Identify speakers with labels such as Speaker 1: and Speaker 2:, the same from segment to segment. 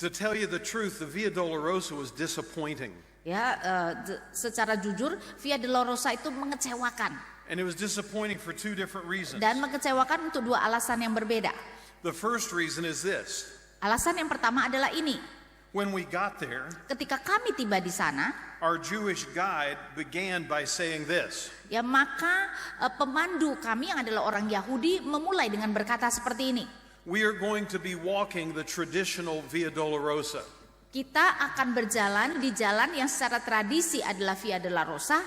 Speaker 1: To tell you the truth, the Via Dolorosa was disappointing.
Speaker 2: Ya, secara jujur, Via Dolorosa itu mengecewakan.
Speaker 1: And it was disappointing for two different reasons.
Speaker 2: Dan mengecewakan untuk dua alasan yang berbeda.
Speaker 1: The first reason is this.
Speaker 2: Alasan yang pertama adalah ini.
Speaker 1: When we got there,
Speaker 2: ketika kami tiba di sana,
Speaker 1: our Jewish guide began by saying this.
Speaker 2: Ya, maka pemandu kami yang adalah orang Yahudi memulai dengan berkata seperti ini.
Speaker 1: We are going to be walking the traditional Via Dolorosa.
Speaker 2: Kita akan berjalan di jalan yang secara tradisi adalah Via Dolorosa.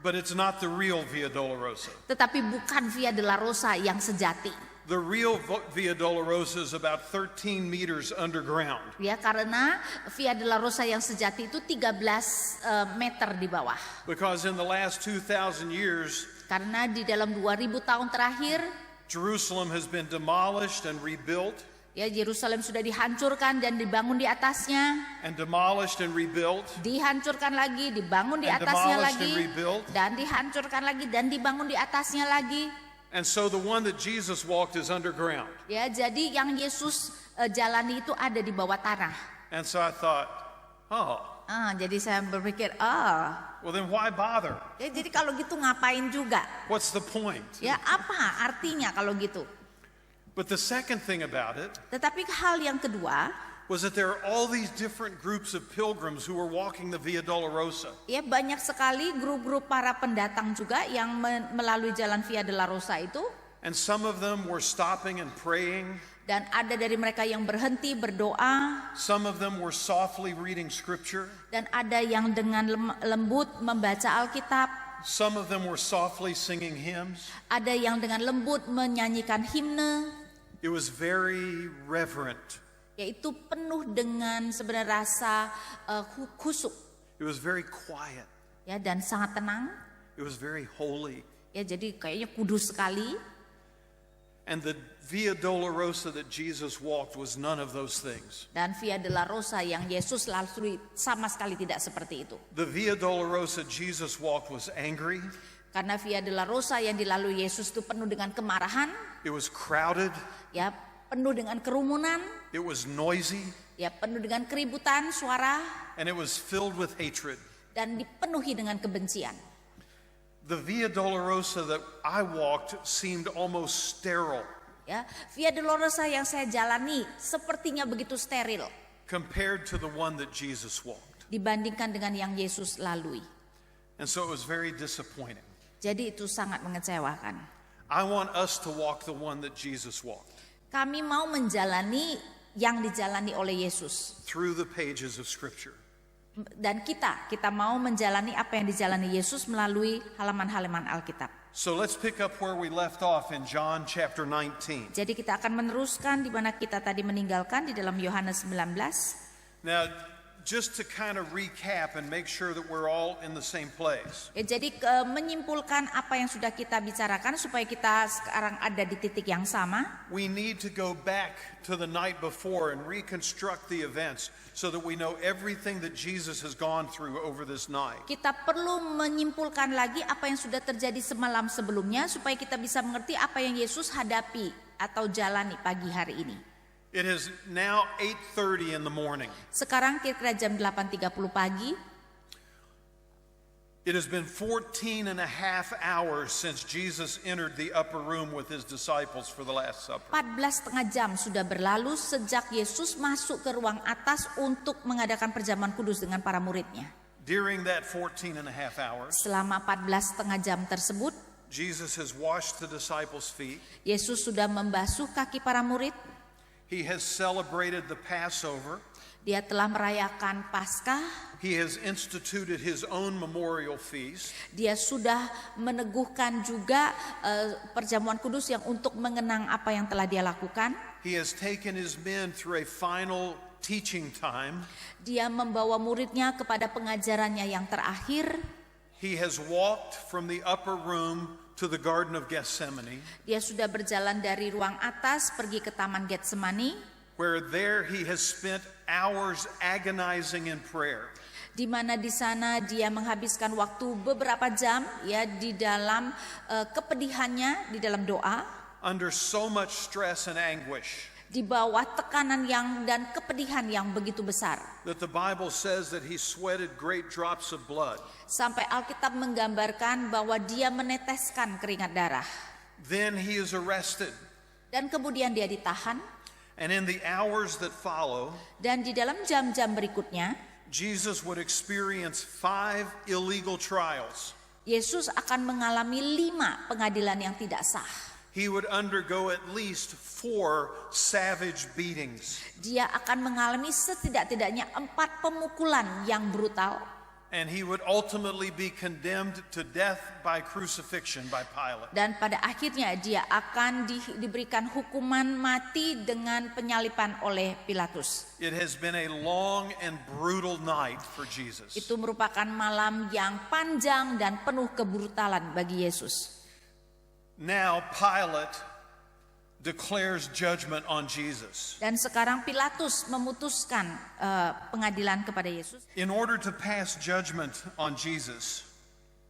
Speaker 1: But it's not the real Via Dolorosa.
Speaker 2: Tetapi bukan Via Dolorosa yang sejati.
Speaker 1: The real Via Dolorosa is about 13 meters underground.
Speaker 2: Ya, karena Via Dolorosa yang sejati itu 13 meter di bawah.
Speaker 1: Because in the last 2,000 years,
Speaker 2: karena di dalam 2000 tahun terakhir,
Speaker 1: Jerusalem has been demolished and rebuilt.
Speaker 2: Ya, Yerusalem sudah dihancurkan dan dibangun di atasnya.
Speaker 1: And demolished and rebuilt.
Speaker 2: Dihancurkan lagi, dibangun di atasnya lagi. Dan dihancurkan lagi dan dibangun di atasnya lagi.
Speaker 1: And so the one that Jesus walked is underground.
Speaker 2: Ya, jadi yang Yesus jalani itu ada di bawah tanah.
Speaker 1: And so I thought,
Speaker 2: jadi saya berpikir,
Speaker 1: well then why bother?
Speaker 2: Ya, jadi kalau gitu ngapain juga?
Speaker 1: What's the point?
Speaker 2: Ya, apa artinya kalau gitu?
Speaker 1: But the second thing about it,
Speaker 2: tetapi hal yang kedua,
Speaker 1: was that there are all these different groups of pilgrims who were walking the Via Dolorosa.
Speaker 2: Ya, banyak sekali grup-grup para pendatang juga yang melalui jalan Via Dolorosa itu.
Speaker 1: And some of them were stopping and praying.
Speaker 2: Dan ada dari mereka yang berhenti berdoa.
Speaker 1: Some of them were softly reading scripture.
Speaker 2: Dan ada yang dengan lembut membaca Alkitab.
Speaker 1: Some of them were softly singing hymns.
Speaker 2: Ada yang dengan lembut menyanyikan himne.
Speaker 1: It was very reverent.
Speaker 2: Yaitu penuh dengan sebenarnya rasa khusyuk.
Speaker 1: It was very quiet.
Speaker 2: Ya, dan sangat tenang.
Speaker 1: It was very holy.
Speaker 2: Ya, jadi kayaknya kudus sekali.
Speaker 1: And the Via Dolorosa that Jesus walked was none of those things.
Speaker 2: Dan Via Dolorosa yang Yesus lalui sama sekali tidak seperti itu.
Speaker 1: The Via Dolorosa Jesus walked was angry.
Speaker 2: Karena Via Dolorosa yang dilalui Yesus itu penuh dengan kemarahan.
Speaker 1: It was crowded.
Speaker 2: Ya, penuh dengan kerumunan.
Speaker 1: It was noisy.
Speaker 2: Ya, penuh dengan keributan suara.
Speaker 1: And it was filled with hatred.
Speaker 2: Dan dipenuhi dengan kebencian.
Speaker 1: The Via Dolorosa that I walked seemed almost sterile.
Speaker 2: Ya, Via Dolorosa yang saya jalani sepertinya begitu steril.
Speaker 1: Compared to the one that Jesus walked.
Speaker 2: Dibandingkan dengan yang Yesus lalui.
Speaker 1: And so it was very disappointing.
Speaker 2: Jadi itu sangat mengecewakan.
Speaker 1: I want us to walk the one that Jesus walked.
Speaker 2: Kami mau menjalani yang dijalani oleh Yesus.
Speaker 1: Through the pages of Scripture.
Speaker 2: Dan kita mau menjalani apa yang dijalani Yesus melalui halaman-halaman Alkitab.
Speaker 1: So let's pick up where we left off in John chapter 19.
Speaker 2: Jadi kita akan meneruskan di mana kita tadi meninggalkan di dalam Yohanes 19.
Speaker 1: Now, just to kind of recap and make sure that we're all in the same place.
Speaker 2: Ya, jadi menyimpulkan apa yang sudah kita bicarakan supaya kita sekarang ada di titik yang sama.
Speaker 1: We need to go back to the night before and reconstruct the events so that we know everything that Jesus has gone through over this night.
Speaker 2: Kita perlu menyimpulkan lagi apa yang sudah terjadi semalam sebelumnya supaya kita bisa mengerti apa yang Yesus hadapi atau jalani pagi hari ini.
Speaker 1: It is now 8:30 in the morning.
Speaker 2: Sekarang kira-kira jam 8.30 pagi.
Speaker 1: It has been 14 and a half hours since Jesus entered the upper room with his disciples for the Last Supper.
Speaker 2: 14,5 jam sudah berlalu sejak Yesus masuk ke ruang atas untuk mengadakan perjamuan kudus dengan para muridnya.
Speaker 1: During that 14 and a half hours,
Speaker 2: selama 14,5 jam tersebut,
Speaker 1: Jesus has washed the disciples' feet.
Speaker 2: Yesus sudah membasuh kaki para murid.
Speaker 1: He has celebrated the Passover.
Speaker 2: Dia telah merayakan Paskah.
Speaker 1: He has instituted his own memorial feast.
Speaker 2: Dia sudah meneguhkan juga perjamuan kudus yang untuk mengenang apa yang telah dia lakukan.
Speaker 1: He has taken his men through a final teaching time.
Speaker 2: Dia membawa muridnya kepada pengajarannya yang terakhir.
Speaker 1: He has walked from the upper room to the Garden of Gethsemane.
Speaker 2: Dia sudah berjalan dari ruang atas pergi ke Taman Getsemani.
Speaker 1: Where there he has spent hours agonizing in prayer.
Speaker 2: Di mana di sana dia menghabiskan waktu beberapa jam ya di dalam kepedihannya, di dalam doa.
Speaker 1: Under so much stress and anguish.
Speaker 2: di bawah tekanan dan kepedihan yang begitu besar.
Speaker 1: That the Bible says that he sweated great drops of blood.
Speaker 2: Sampai Alkitab menggambarkan bahwa dia meneteskan keringat darah.
Speaker 1: Then he is arrested.
Speaker 2: Dan kemudian dia ditahan.
Speaker 1: And in the hours that follow,
Speaker 2: dan di dalam jam-jam berikutnya,
Speaker 1: Jesus would experience 5 illegal trials.
Speaker 2: Yesus akan mengalami 5 pengadilan yang tidak sah.
Speaker 1: He would undergo at least 4 savage beatings.
Speaker 2: Dia akan mengalami setidak-tidaknya 4 pemukulan yang brutal.
Speaker 1: And he would ultimately be condemned to death by crucifixion by Pilate.
Speaker 2: Dan pada akhirnya dia akan diberikan hukuman mati dengan penyalipan oleh Pilatus.
Speaker 1: It has been a long and brutal night for Jesus.
Speaker 2: Itu merupakan malam yang panjang dan penuh kebrutalan bagi Yesus.
Speaker 1: Now Pilate declares judgment on Jesus.
Speaker 2: Dan sekarang Pilatus memutuskan pengadilan kepada Yesus.
Speaker 1: In order to pass judgment on Jesus,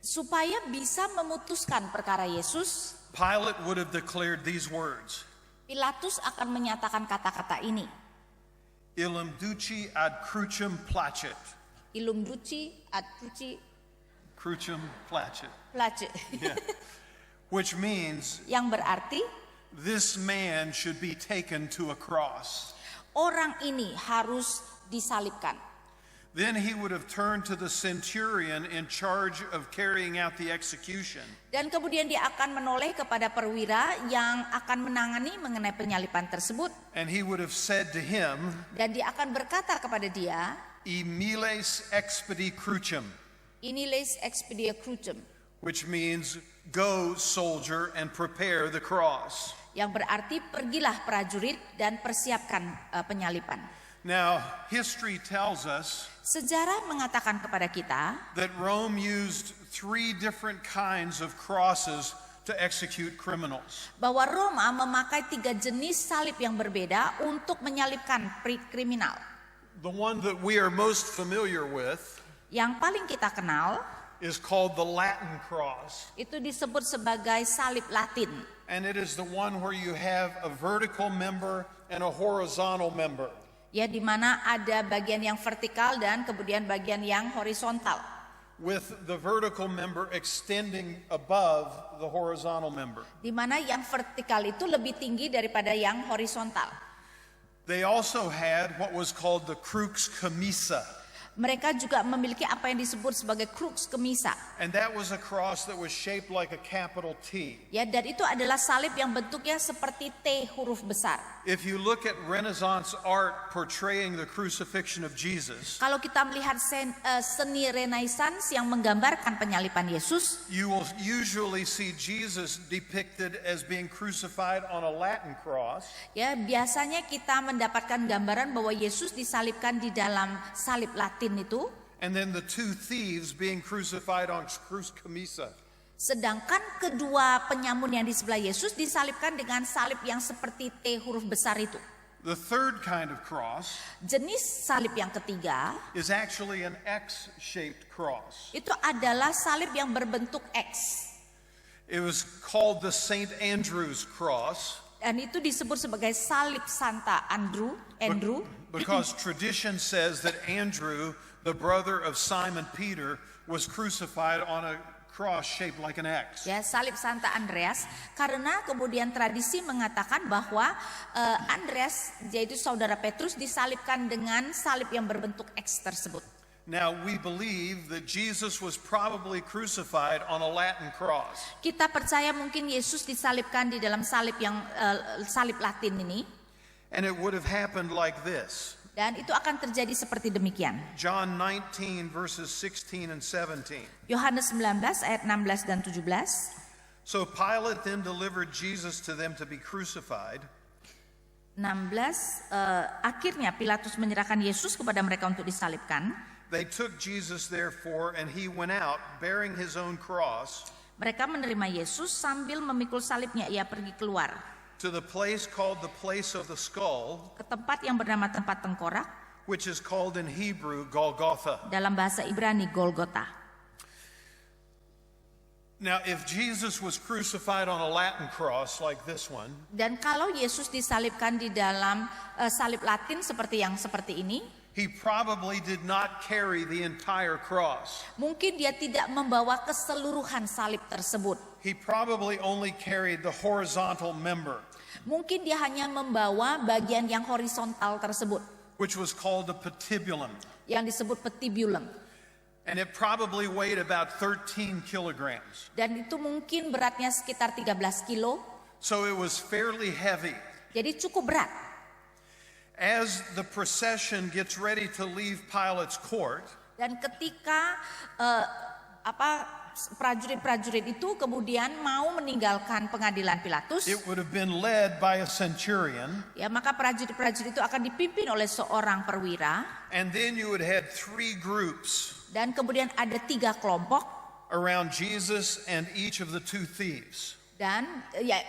Speaker 2: supaya bisa memutuskan perkara Yesus,
Speaker 1: Pilate would have declared these words.
Speaker 2: Pilatus akan menyatakan kata-kata ini.
Speaker 1: Illum duci ad crucem placet.
Speaker 2: Illum duci ad
Speaker 1: crucem placet.
Speaker 2: Placet.
Speaker 1: Yeah. Which means
Speaker 2: yang berarti
Speaker 1: this man should be taken to a cross.
Speaker 2: Orang ini harus disalibkan.
Speaker 1: Then he would have turned to the centurion in charge of carrying out the execution.
Speaker 2: Dan kemudian dia akan menoleh kepada perwira yang akan menangani mengenai penyalipan tersebut.
Speaker 1: And he would have said to him,
Speaker 2: dan dia akan berkata kepada dia,
Speaker 1: Imiles expedi crucem.
Speaker 2: Iniles expedia crucem.
Speaker 1: Which means go soldier and prepare the cross.
Speaker 2: Yang berarti pergilah prajurit dan persiapkan penyalipan.
Speaker 1: Now, history tells us
Speaker 2: sejarah mengatakan kepada kita
Speaker 1: that Rome used 3 different kinds of crosses to execute criminals.
Speaker 2: Bahwa Roma memakai 3 jenis salib yang berbeda untuk menyalibkan kriminal.
Speaker 1: The one that we are most familiar with,
Speaker 2: yang paling kita kenal,
Speaker 1: is called the Latin cross.
Speaker 2: Itu disebut sebagai salib Latin.
Speaker 1: And it is the one where you have a vertical member and a horizontal member.
Speaker 2: Ya, di mana ada bagian yang vertikal dan kemudian bagian yang horizontal.
Speaker 1: With the vertical member extending above the horizontal member.
Speaker 2: Di mana yang vertikal itu lebih tinggi daripada yang horizontal.
Speaker 1: They also had what was called the crux commissa.
Speaker 2: Mereka juga memiliki apa yang disebut sebagai crux commissa.
Speaker 1: And that was a cross that was shaped like a capital T.
Speaker 2: Ya, dan itu adalah salib yang bentuknya seperti T huruf besar.
Speaker 1: If you look at Renaissance art portraying the crucifixion of Jesus,
Speaker 2: kalau kita melihat seni Renaissance yang menggambarkan penyalipan Yesus,
Speaker 1: you will usually see Jesus depicted as being crucified on a Latin cross.
Speaker 2: Ya, biasanya kita mendapatkan gambaran bahwa Yesus disalibkan di dalam salib Latin itu.
Speaker 1: And then the 2 thieves being crucified on crux commissa.
Speaker 2: Sedangkan kedua penyamun yang di sebelah Yesus disalibkan dengan salib yang seperti T huruf besar itu.
Speaker 1: The third kind of cross,
Speaker 2: jenis salib yang ketiga,
Speaker 1: is actually an X-shaped cross.
Speaker 2: Itu adalah salib yang berbentuk X.
Speaker 1: It was called the Saint Andrew's cross.
Speaker 2: Dan itu disebut sebagai salib Santa Andrew.
Speaker 1: Because tradition says that Andrew, the brother of Simon Peter, was crucified on a cross shaped like an X.
Speaker 2: Ya, salib Santa Andreas, karena kemudian tradisi mengatakan bahwa Andreas, yaitu saudara Petrus, disalibkan dengan salib yang berbentuk X tersebut.
Speaker 1: Now we believe that Jesus was probably crucified on a Latin cross.
Speaker 2: Kita percaya mungkin Yesus disalibkan di dalam salib yang salib Latin ini.
Speaker 1: And it would have happened like this.
Speaker 2: Dan itu akan terjadi seperti demikian.
Speaker 1: John 19 verses 16 and 17.
Speaker 2: Yohanes 19 ayat 16 dan 17.
Speaker 1: So Pilate then delivered Jesus to them to be crucified.
Speaker 2: 16 akhirnya Pilatus menyerahkan Yesus kepada mereka untuk disalibkan.
Speaker 1: They took Jesus therefore and he went out bearing his own cross.
Speaker 2: Mereka menerima Yesus sambil memikul salibnya, ia pergi keluar.
Speaker 1: To the place called the place of the skull,
Speaker 2: ke tempat yang bernama tempat tengkorak,
Speaker 1: which is called in Hebrew Golgotha.
Speaker 2: Dalam bahasa Ibrani Golgota.
Speaker 1: Now, if Jesus was crucified on a Latin cross like this one,
Speaker 2: Dan kalau Yesus disalibkan di dalam salib Latin seperti ini,
Speaker 1: he probably did not carry the entire cross.
Speaker 2: mungkin dia tidak membawa keseluruhan salib tersebut.
Speaker 1: He probably only carried the horizontal member,
Speaker 2: Mungkin dia hanya membawa bagian yang horizontal tersebut,
Speaker 1: which was called the patibulum.
Speaker 2: yang disebut patibulum.
Speaker 1: And it probably weighed about 13 kilograms.
Speaker 2: Dan itu mungkin beratnya sekitar 13 kilo,
Speaker 1: So it was fairly heavy.
Speaker 2: jadi cukup berat.
Speaker 1: As the procession gets ready to leave Pilate's court,
Speaker 2: Dan ketika prajurit-prajurit itu kemudian mau meninggalkan pengadilan Pilatus,
Speaker 1: it would have been led by a centurion.
Speaker 2: ya maka prajurit-prajurit itu akan dipimpin oleh seorang perwira,
Speaker 1: And then you would have 3 groups
Speaker 2: dan kemudian ada 3 kelompok,
Speaker 1: around Jesus and each of the 2 thieves.
Speaker 2: dan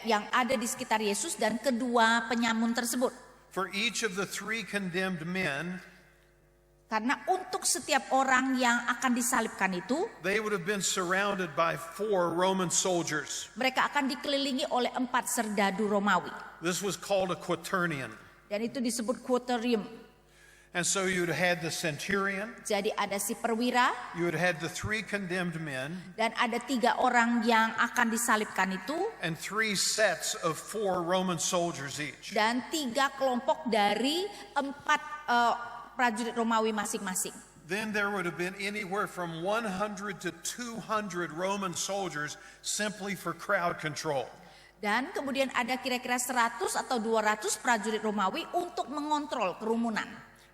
Speaker 2: yang ada di sekitar Yesus dan kedua penyamun tersebut.
Speaker 1: For each of the 3 condemned men,
Speaker 2: Karena untuk setiap orang yang akan disalibkan itu,
Speaker 1: they would have been surrounded by 4 Roman soldiers.
Speaker 2: mereka akan dikelilingi oleh 4 serdadu Romawi.
Speaker 1: This was called a quaternion.
Speaker 2: Dan itu disebut quaternium.
Speaker 1: And so you'd had the centurion,
Speaker 2: Jadi ada si perwira,
Speaker 1: you had had the 3 condemned men,
Speaker 2: dan ada 3 orang yang akan disalibkan itu,
Speaker 1: and 3 sets of 4 Roman soldiers each.
Speaker 2: dan 3 kelompok dari 4 prajurit Romawi masing-masing.
Speaker 1: Then there would have been anywhere from 100 to 200 Roman soldiers simply for crowd control.
Speaker 2: Dan kemudian ada kira-kira 100 atau 200 prajurit Romawi untuk mengontrol kerumunan.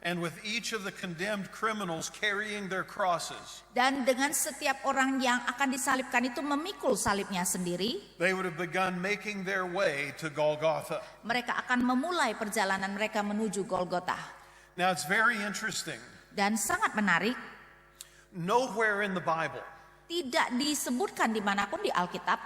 Speaker 1: And with each of the condemned criminals carrying their crosses,
Speaker 2: Dan dengan setiap orang yang akan disalibkan itu memikul salibnya sendiri,
Speaker 1: they would have begun making their way to Golgotha.
Speaker 2: mereka akan memulai perjalanan mereka menuju Golgota.
Speaker 1: Now it's very interesting.
Speaker 2: Dan sangat menarik,
Speaker 1: Nowhere in the Bible
Speaker 2: tidak disebutkan dimanapun di Alkitab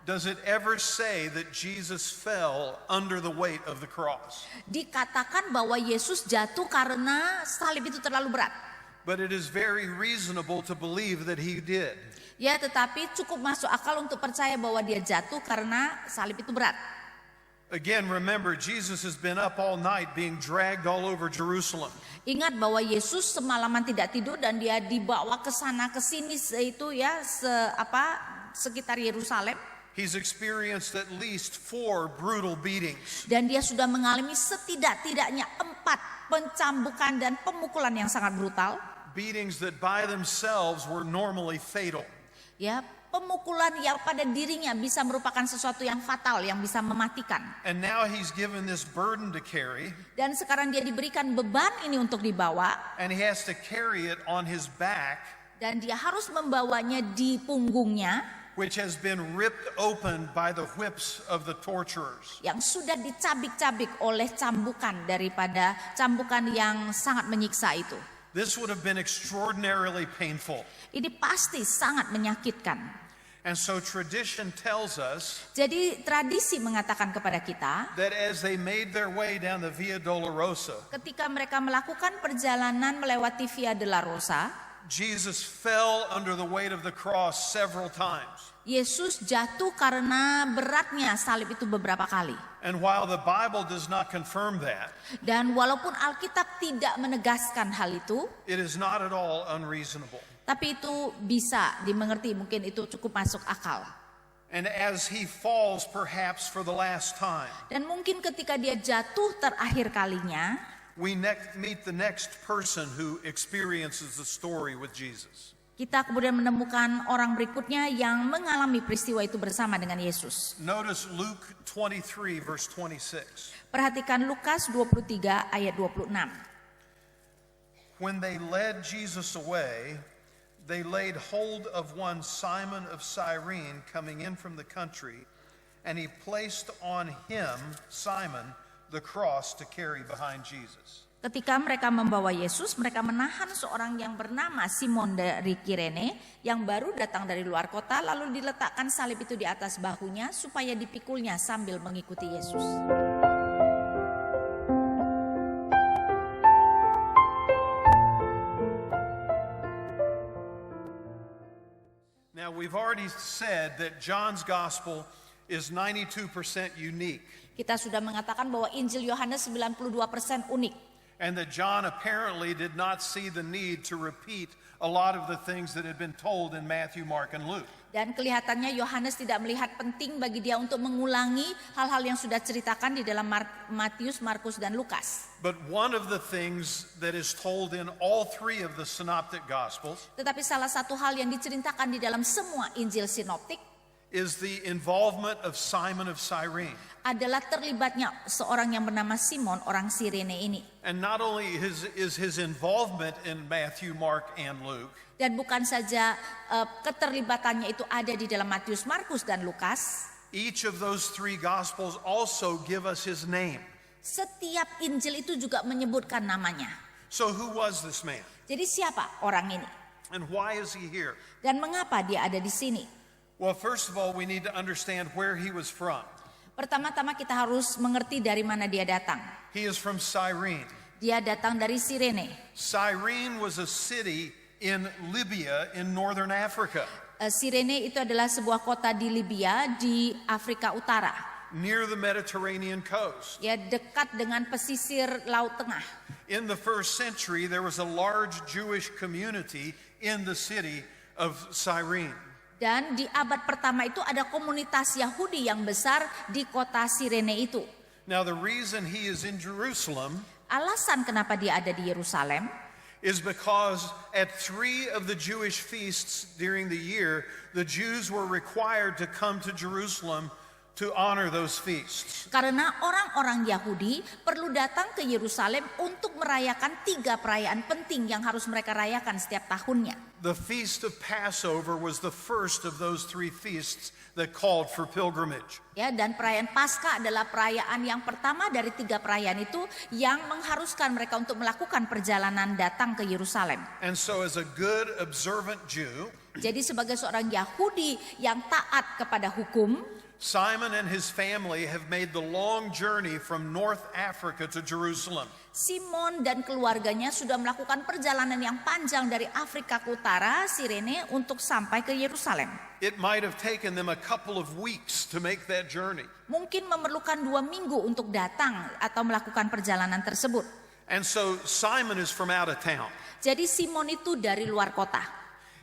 Speaker 1: does it ever say that Jesus fell under the weight of the cross.
Speaker 2: dikatakan bahwa Yesus jatuh karena salib itu terlalu berat.
Speaker 1: But it is very reasonable to believe that he did.
Speaker 2: Ya, tetapi cukup masuk akal untuk percaya bahwa dia jatuh karena salib itu berat.
Speaker 1: Again, remember, Jesus has been up all night being dragged all over Jerusalem.
Speaker 2: Ingat bahwa Yesus semalaman tidak tidur dan dia dibawa ke sana ke sini itu ya sekitar Yerusalem.
Speaker 1: He's experienced at least 4 brutal beatings.
Speaker 2: Dan dia sudah mengalami setidak-tidaknya 4 pencambukan dan pemukulan yang sangat brutal.
Speaker 1: Beatings that by themselves were normally fatal.
Speaker 2: Ya, pemukulan yang pada dirinya bisa merupakan sesuatu yang fatal, yang bisa mematikan.
Speaker 1: And now he's given this burden to carry,
Speaker 2: Dan sekarang dia diberikan beban ini untuk dibawa,
Speaker 1: and he has to carry it on his back,
Speaker 2: dan dia harus membawanya di punggungnya,
Speaker 1: which has been ripped open by the whips of the torturers.
Speaker 2: yang sudah dicabik-cabik oleh cambukan daripada cambukan yang sangat menyiksa itu.
Speaker 1: This would have been extraordinarily painful.
Speaker 2: Ini pasti sangat menyakitkan.
Speaker 1: And so tradition tells us
Speaker 2: Jadi tradisi mengatakan kepada kita,
Speaker 1: that as they made their way down the Via Dolorosa,
Speaker 2: ketika mereka melakukan perjalanan melewati Via Dolorosa,
Speaker 1: Jesus fell under the weight of the cross several times.
Speaker 2: Yesus jatuh karena beratnya salib itu beberapa kali.
Speaker 1: And while the Bible does not confirm that,
Speaker 2: Dan walaupun Alkitab tidak menegaskan hal itu,
Speaker 1: it is not at all unreasonable.
Speaker 2: tapi itu bisa dimengerti, mungkin itu cukup masuk akal.
Speaker 1: And as he falls perhaps for the last time,
Speaker 2: Dan mungkin ketika dia jatuh terakhir kalinya,
Speaker 1: we meet the next person who experiences the story with Jesus.
Speaker 2: kita kemudian menemukan orang berikutnya yang mengalami peristiwa itu bersama dengan Yesus.
Speaker 1: Notice Luke 23 verse 26.
Speaker 2: Perhatikan Lukas 23 ayat 26.
Speaker 1: When they led Jesus away, they laid hold of one Simon of Cyrene coming in from the country, and he placed on him, Simon, the cross to carry behind Jesus.
Speaker 2: Ketika mereka membawa Yesus, mereka menahan seorang yang bernama Simon dari Kirene yang baru datang dari luar kota, lalu diletakkan salib itu di atas bahunya supaya dipikulnya sambil mengikuti Yesus.
Speaker 1: Now, we've already said that John's gospel is 92% unique,
Speaker 2: Kita sudah mengatakan bahwa Injil Yohanes 92% unik.
Speaker 1: and that John apparently did not see the need to repeat a lot of the things that had been told in Matthew, Mark, and Luke.
Speaker 2: Dan kelihatannya Yohanes tidak melihat penting bagi dia untuk mengulangi hal-hal yang sudah ceritakan di dalam Matius, Markus, dan Lukas.
Speaker 1: But one of the things that is told in all three of the synoptic gospels
Speaker 2: Tetapi salah satu hal yang diceritakan di dalam semua Injil sinoptik
Speaker 1: is the involvement of Simon of Cyrene.
Speaker 2: adalah terlibatnya seorang yang bernama Simon, orang Kirene ini.
Speaker 1: And not only is his involvement in Matthew, Mark, and Luke,
Speaker 2: Dan bukan saja keterlibatannya itu ada di dalam Matius, Markus, dan Lukas.
Speaker 1: each of those three gospels also give us his name.
Speaker 2: Setiap Injil itu juga menyebutkan namanya.
Speaker 1: So who was this man?
Speaker 2: Jadi siapa orang ini?
Speaker 1: And why is he here?
Speaker 2: Dan mengapa dia ada di sini?
Speaker 1: Well, first of all, we need to understand where he was from.
Speaker 2: Pertama-tama kita harus mengerti dari mana dia datang.
Speaker 1: He is from Cyrene.
Speaker 2: Dia datang dari Kirene.
Speaker 1: Cyrene was a city in Libya in northern Africa,
Speaker 2: Kirene itu adalah sebuah kota di Libya di Afrika Utara.
Speaker 1: near the Mediterranean coast.
Speaker 2: Ya, dekat dengan pesisir Laut Tengah.
Speaker 1: In the first century, there was a large Jewish community in the city of Cyrene.
Speaker 2: Dan di abad pertama itu ada komunitas Yahudi yang besar di kota Kirene itu.
Speaker 1: Now, the reason he is in Jerusalem
Speaker 2: Alasan kenapa dia ada di Yerusalem
Speaker 1: is because at 3 of the Jewish feasts during the year, the Jews were required to come to Jerusalem to honor those feasts.
Speaker 2: karena orang-orang Yahudi perlu datang ke Yerusalem untuk merayakan 3 perayaan penting yang harus mereka rayakan setiap tahunnya.
Speaker 1: The feast of Passover was the first of those 3 feasts that called for pilgrimage.
Speaker 2: Ya, dan perayaan Paskah adalah perayaan yang pertama dari 3 perayaan itu yang mengharuskan mereka untuk melakukan perjalanan datang ke Yerusalem.
Speaker 1: And so as a good observant Jew,
Speaker 2: Jadi sebagai seorang Yahudi yang taat kepada hukum,
Speaker 1: Simon and his family have made the long journey from North Africa to Jerusalem.
Speaker 2: Simon dan keluarganya sudah melakukan perjalanan yang panjang dari Afrika Utara, Kirene, untuk sampai ke Yerusalem.
Speaker 1: It might have taken them a couple of weeks to make that journey.
Speaker 2: Mungkin memerlukan 2 minggu untuk datang atau melakukan perjalanan tersebut.
Speaker 1: And so Simon is from out of town.
Speaker 2: Jadi Simon itu dari luar kota.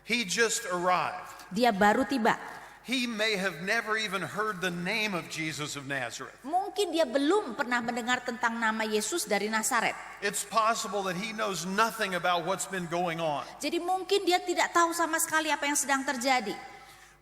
Speaker 1: He just arrived.
Speaker 2: Dia baru tiba.
Speaker 1: He may have never even heard the name of Jesus of Nazareth.
Speaker 2: Mungkin dia belum pernah mendengar tentang nama Yesus dari Nazaret.
Speaker 1: It's possible that he knows nothing about what's been going on.
Speaker 2: Jadi mungkin dia tidak tahu sama sekali apa yang sedang terjadi.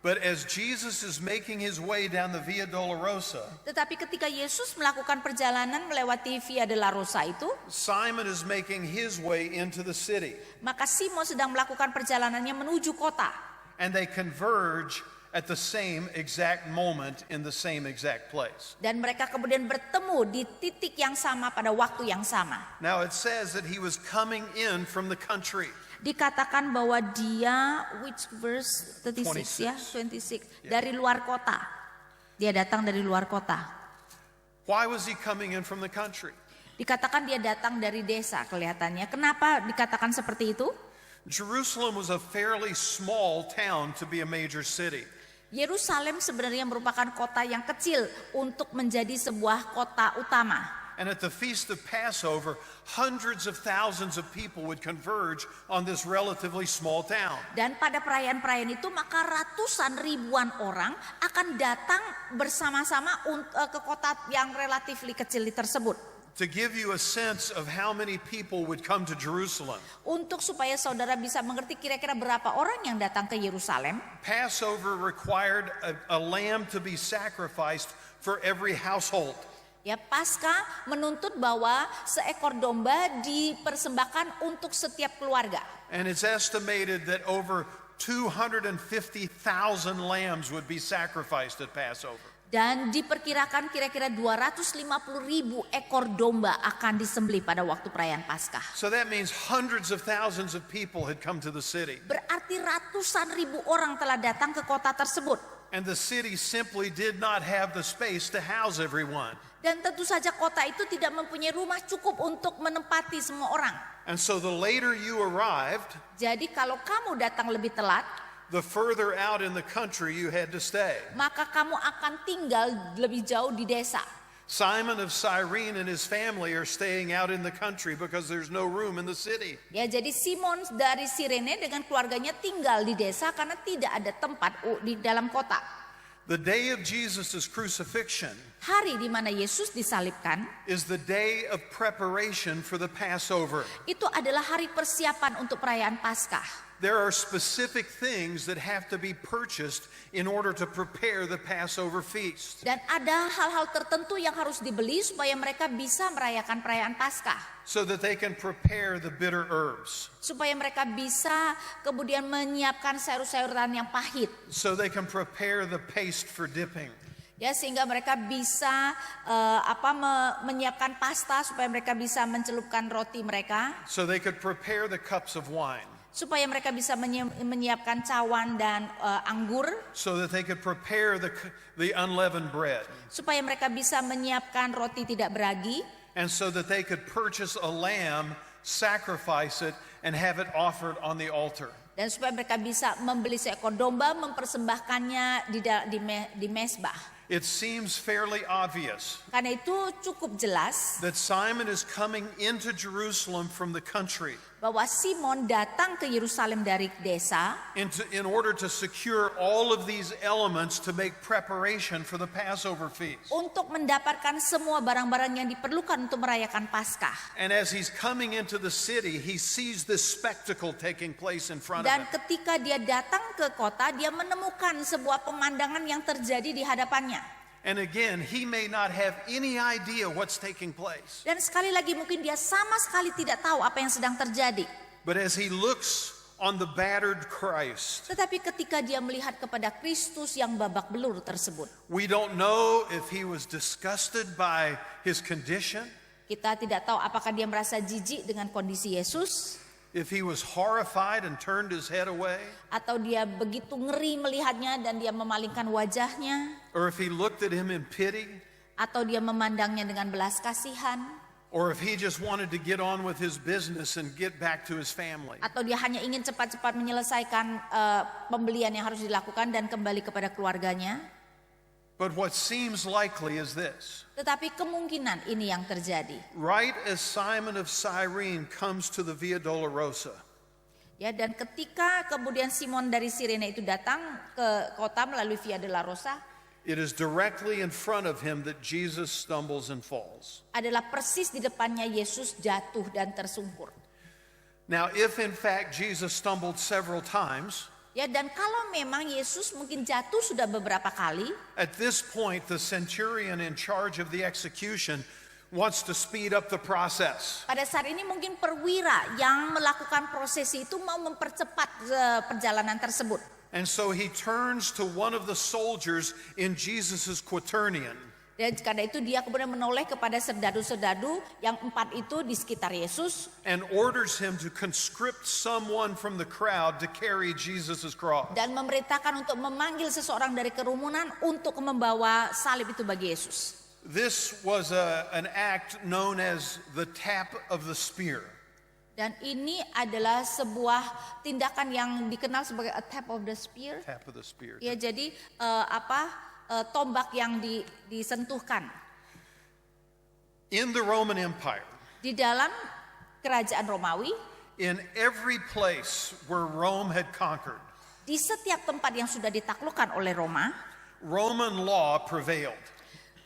Speaker 1: But as Jesus is making his way down the Via Dolorosa,
Speaker 2: Tetapi ketika Yesus melakukan perjalanan melewati Via Dolorosa itu,
Speaker 1: Simon is making his way into the city.
Speaker 2: maka Simon sedang melakukan perjalanannya menuju kota.
Speaker 1: And they converge at the same exact moment in the same exact place.
Speaker 2: Dan mereka kemudian bertemu di titik yang sama pada waktu yang sama.
Speaker 1: Now it says that he was coming in from the country.
Speaker 2: Dikatakan bahwa dia, which verse 36 ya, 26, dari luar kota. Dia datang dari luar kota.
Speaker 1: Why was he coming in from the country?
Speaker 2: Dikatakan dia datang dari desa kelihatannya. Kenapa dikatakan seperti itu?
Speaker 1: Jerusalem was a fairly small town to be a major city.
Speaker 2: Yerusalem sebenarnya merupakan kota yang kecil untuk menjadi sebuah kota utama.
Speaker 1: And at the Feast of Passover, hundreds of thousands of people would converge on this relatively small town.
Speaker 2: Dan pada perayaan-perayaan itu maka ratusan ribuan orang akan datang bersama-sama ke kota yang relatif kecil tersebut.
Speaker 1: To give you a sense of how many people would come to Jerusalem,
Speaker 2: Untuk supaya saudara bisa mengerti kira-kira berapa orang yang datang ke Yerusalem,
Speaker 1: Passover required a lamb to be sacrificed for every household.
Speaker 2: ya, Paskah menuntut bahwa seekor domba dipersembahkan untuk setiap keluarga.
Speaker 1: And it's estimated that over 250,000 lambs would be sacrificed at Passover.
Speaker 2: Dan diperkirakan kira-kira 250.000 ekor domba akan disembelih pada waktu perayaan Paskah.
Speaker 1: So that means hundreds of thousands of people had come to the city.
Speaker 2: Berarti ratusan ribu orang telah datang ke kota tersebut.
Speaker 1: And the city simply did not have the space to house everyone.
Speaker 2: Dan tentu saja kota itu tidak mempunyai rumah cukup untuk menempati semua orang.
Speaker 1: And so the later you arrived,
Speaker 2: Jadi kalau kamu datang lebih telat,
Speaker 1: the further out in the country you had to stay.
Speaker 2: maka kamu akan tinggal lebih jauh di desa.
Speaker 1: Simon of Cyrene and his family are staying out in the country because there's no room in the city.
Speaker 2: Ya, jadi Simon dari Kirene dengan keluarganya tinggal di desa karena tidak ada tempat di dalam kota.
Speaker 1: The day of Jesus' crucifixion
Speaker 2: Hari di mana Yesus disalibkan
Speaker 1: is the day of preparation for the Passover.
Speaker 2: itu adalah hari persiapan untuk perayaan Paskah.
Speaker 1: There are specific things that have to be purchased in order to prepare the Passover feast.
Speaker 2: Dan ada hal-hal tertentu yang harus dibeli supaya mereka bisa merayakan perayaan Paskah.
Speaker 1: So that they can prepare the bitter herbs.
Speaker 2: Supaya mereka bisa kemudian menyiapkan sayur-sayuran yang pahit.
Speaker 1: So they can prepare the paste for dipping.
Speaker 2: Ya, sehingga mereka bisa menyiapkan pasta supaya mereka bisa mencelupkan roti mereka.
Speaker 1: So they could prepare the cups of wine.
Speaker 2: Supaya mereka bisa menyiapkan cawan dan anggur.
Speaker 1: So that they could prepare the unleavened bread.
Speaker 2: Supaya mereka bisa menyiapkan roti tidak beragi.
Speaker 1: And so that they could purchase a lamb, sacrifice it, and have it offered on the altar.
Speaker 2: Dan supaya mereka bisa membeli seekor domba, mempersembahkannya di mezbah.
Speaker 1: It seems fairly obvious
Speaker 2: Karena itu cukup jelas
Speaker 1: that Simon is coming into Jerusalem from the country
Speaker 2: bahwa Simon datang ke Yerusalem dari desa
Speaker 1: in order to secure all of these elements to make preparation for the Passover feast.
Speaker 2: untuk mendapatkan semua barang-barang yang diperlukan untuk merayakan Paskah.
Speaker 1: And as he's coming into the city, he sees this spectacle taking place in front of
Speaker 2: Dan
Speaker 1: him.
Speaker 2: ketika dia datang ke kota, dia menemukan sebuah pemandangan yang terjadi di hadapannya.
Speaker 1: And again, he may not have any idea what's taking place.
Speaker 2: Dan sekali lagi mungkin dia sama sekali tidak tahu apa yang sedang terjadi.
Speaker 1: But as he looks on the battered Christ,
Speaker 2: Tetapi ketika dia melihat kepada Kristus yang babak belur tersebut,
Speaker 1: we don't know if he was disgusted by his condition,
Speaker 2: kita tidak tahu apakah dia merasa jijik dengan kondisi Yesus,
Speaker 1: if he was horrified and turned his head away,
Speaker 2: atau dia begitu ngeri melihatnya dan dia memalingkan wajahnya,
Speaker 1: or if he looked at him in pity,
Speaker 2: atau dia memandangnya dengan belas kasihan,
Speaker 1: or if he just wanted to get on with his business and get back to his family.
Speaker 2: atau dia hanya ingin cepat-cepat menyelesaikan pembelian yang harus dilakukan dan kembali kepada keluarganya.
Speaker 1: But what seems likely is this.
Speaker 2: Tetapi kemungkinan ini yang terjadi.
Speaker 1: Right as Simon of Cyrene comes to the Via Dolorosa,
Speaker 2: Ya, dan ketika kemudian Simon dari Kirene itu datang ke kota melalui Via Dolorosa,
Speaker 1: it is directly in front of him that Jesus stumbles and falls.
Speaker 2: adalah persis di depannya Yesus jatuh dan tersungkur.
Speaker 1: Now, if in fact Jesus stumbled several times,
Speaker 2: Ya, dan kalau memang Yesus mungkin jatuh sudah beberapa kali,
Speaker 1: at this point the centurion in charge of the execution wants to speed up the process.
Speaker 2: pada saat ini mungkin perwira yang melakukan prosesi itu mau mempercepat perjalanan tersebut.
Speaker 1: And so he turns to one of the soldiers in Jesus' quaternion.
Speaker 2: Dan karena itu dia kemudian menoleh kepada serdadu-serdadu yang 4 itu di sekitar Yesus.
Speaker 1: And orders him to conscript someone from the crowd to carry Jesus' cross.
Speaker 2: Dan memerintahkan untuk memanggil seseorang dari kerumunan untuk membawa salib itu bagi Yesus.
Speaker 1: This was an act known as the tap of the spear.
Speaker 2: Dan ini adalah sebuah tindakan yang dikenal sebagai a tap of the spear.
Speaker 1: Tap of the spear.
Speaker 2: Ya, jadi tombak yang disentuhkan.
Speaker 1: In the Roman Empire,
Speaker 2: Di dalam kerajaan Romawi,
Speaker 1: in every place where Rome had conquered,
Speaker 2: di setiap tempat yang sudah ditaklukkan oleh Roma,
Speaker 1: Roman law prevailed.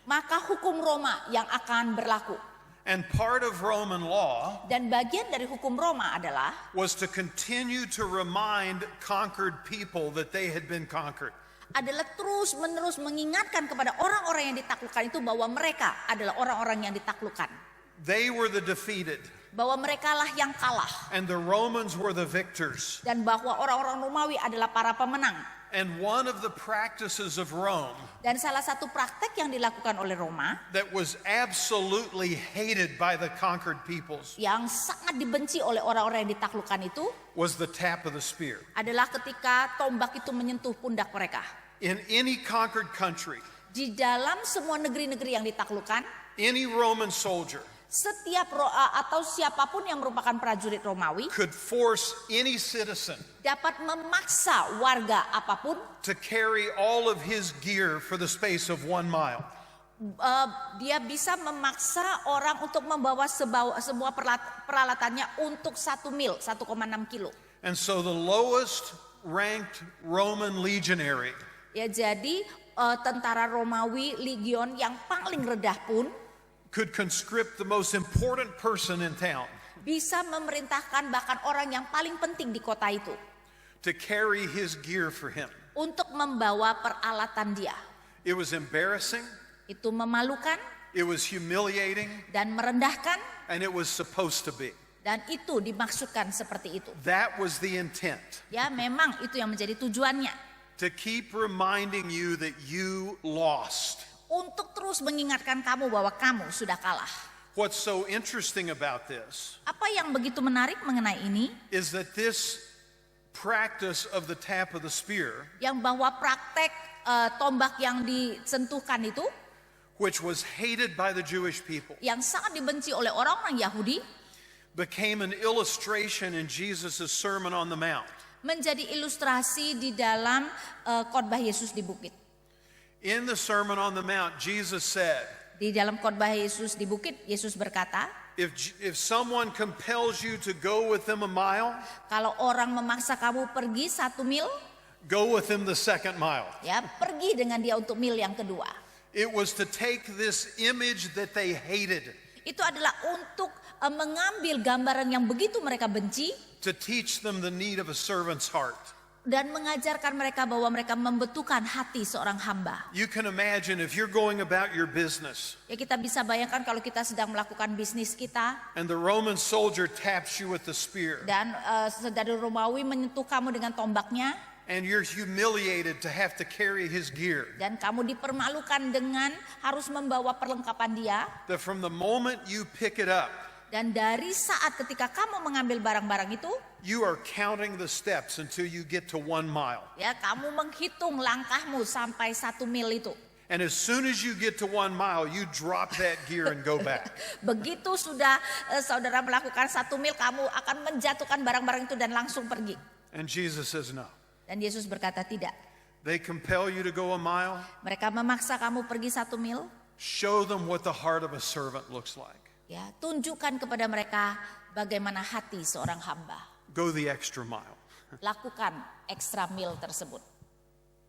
Speaker 2: maka hukum Roma yang akan berlaku.
Speaker 1: And part of Roman law
Speaker 2: Dan bagian dari hukum Roma adalah
Speaker 1: was to continue to remind conquered people that they had been conquered.
Speaker 2: terus-menerus mengingatkan kepada orang-orang yang ditaklukkan itu bahwa mereka adalah orang-orang yang ditaklukkan.
Speaker 1: They were the defeated,
Speaker 2: Bahwa merekalah yang kalah.
Speaker 1: and the Romans were the victors.
Speaker 2: Dan bahwa orang-orang Romawi adalah para pemenang.
Speaker 1: And one of the practices of Rome
Speaker 2: Dan salah satu praktek yang dilakukan oleh Roma
Speaker 1: that was absolutely hated by the conquered peoples
Speaker 2: yang sangat dibenci oleh orang-orang yang ditaklukkan itu
Speaker 1: was the tap of the spear.
Speaker 2: adalah ketika tombak itu menyentuh pundak mereka.
Speaker 1: In any conquered country,
Speaker 2: Di dalam semua negeri-negeri yang ditaklukkan,
Speaker 1: any Roman soldier
Speaker 2: Setiap atau siapapun yang merupakan prajurit Romawi
Speaker 1: could force any citizen
Speaker 2: dapat memaksa warga apapun
Speaker 1: to carry all of his gear for the space of 1 mile.
Speaker 2: Dia bisa memaksa orang untuk membawa semua peralatannya untuk 1 mil, 1,6 kilo.
Speaker 1: And so the lowest ranked Roman legionary
Speaker 2: Ya, jadi tentara Romawi legion yang paling rendah pun
Speaker 1: could conscript the most important person in town
Speaker 2: bisa memerintahkan bahkan orang yang paling penting di kota itu
Speaker 1: to carry his gear for him.
Speaker 2: untuk membawa peralatan dia.
Speaker 1: It was embarrassing,
Speaker 2: Itu memalukan
Speaker 1: it was humiliating,
Speaker 2: dan merendahkan,
Speaker 1: and it was supposed to be.
Speaker 2: dan itu dimaksudkan seperti itu.
Speaker 1: That was the intent.
Speaker 2: Ya, memang itu yang menjadi tujuannya.
Speaker 1: To keep reminding you that you lost.
Speaker 2: Untuk terus mengingatkan kamu bahwa kamu sudah kalah.
Speaker 1: What's so interesting about this
Speaker 2: Apa yang begitu menarik mengenai ini?
Speaker 1: is that this practice of the tap of the spear,
Speaker 2: Yang bahwa praktek tombak yang disentuhkan itu,
Speaker 1: which was hated by the Jewish people,
Speaker 2: yang sangat dibenci oleh orang-orang Yahudi,
Speaker 1: became an illustration in Jesus' Sermon on the Mount.
Speaker 2: menjadi ilustrasi di dalam khotbah Yesus di bukit.
Speaker 1: In the Sermon on the Mount, Jesus said,
Speaker 2: Di dalam khotbah Yesus di bukit, Yesus berkata,
Speaker 1: if someone compels you to go with them a mile,
Speaker 2: kalau orang memaksa kamu pergi 1 mil,
Speaker 1: go with them the 2nd mile.
Speaker 2: ya pergi dengan dia untuk mil yang kedua.
Speaker 1: It was to take this image that they hated,
Speaker 2: Itu adalah untuk mengambil gambaran yang begitu mereka benci
Speaker 1: to teach them the need of a servant's heart.
Speaker 2: dan mengajarkan mereka bahwa mereka membutuhkan hati seorang hamba.
Speaker 1: You can imagine if you're going about your business
Speaker 2: Ya, kita bisa bayangkan kalau kita sedang melakukan bisnis kita
Speaker 1: and the Roman soldier taps you with the spear
Speaker 2: dan saudara Romawi menyentuh kamu dengan tombaknya
Speaker 1: and you're humiliated to have to carry his gear.
Speaker 2: dan kamu dipermalukan dengan harus membawa perlengkapan dia,
Speaker 1: That from the moment you pick it up,
Speaker 2: dan dari saat ketika kamu mengambil barang-barang itu,
Speaker 1: you are counting the steps until you get to 1 mile.
Speaker 2: ya kamu menghitung langkahmu sampai 1 mil itu.
Speaker 1: And as soon as you get to 1 mile, you drop that gear and go back.
Speaker 2: Begitu sudah saudara melakukan 1 mil, kamu akan menjatuhkan barang-barang itu dan langsung pergi.
Speaker 1: And Jesus says no.
Speaker 2: Dan Yesus berkata tidak.
Speaker 1: They compel you to go a mile.
Speaker 2: Mereka memaksa kamu pergi 1 mil.
Speaker 1: Show them what the heart of a servant looks like.
Speaker 2: Ya, tunjukkan kepada mereka bagaimana hati seorang hamba.
Speaker 1: Go the extra mile.
Speaker 2: Lakukan ekstra mil tersebut.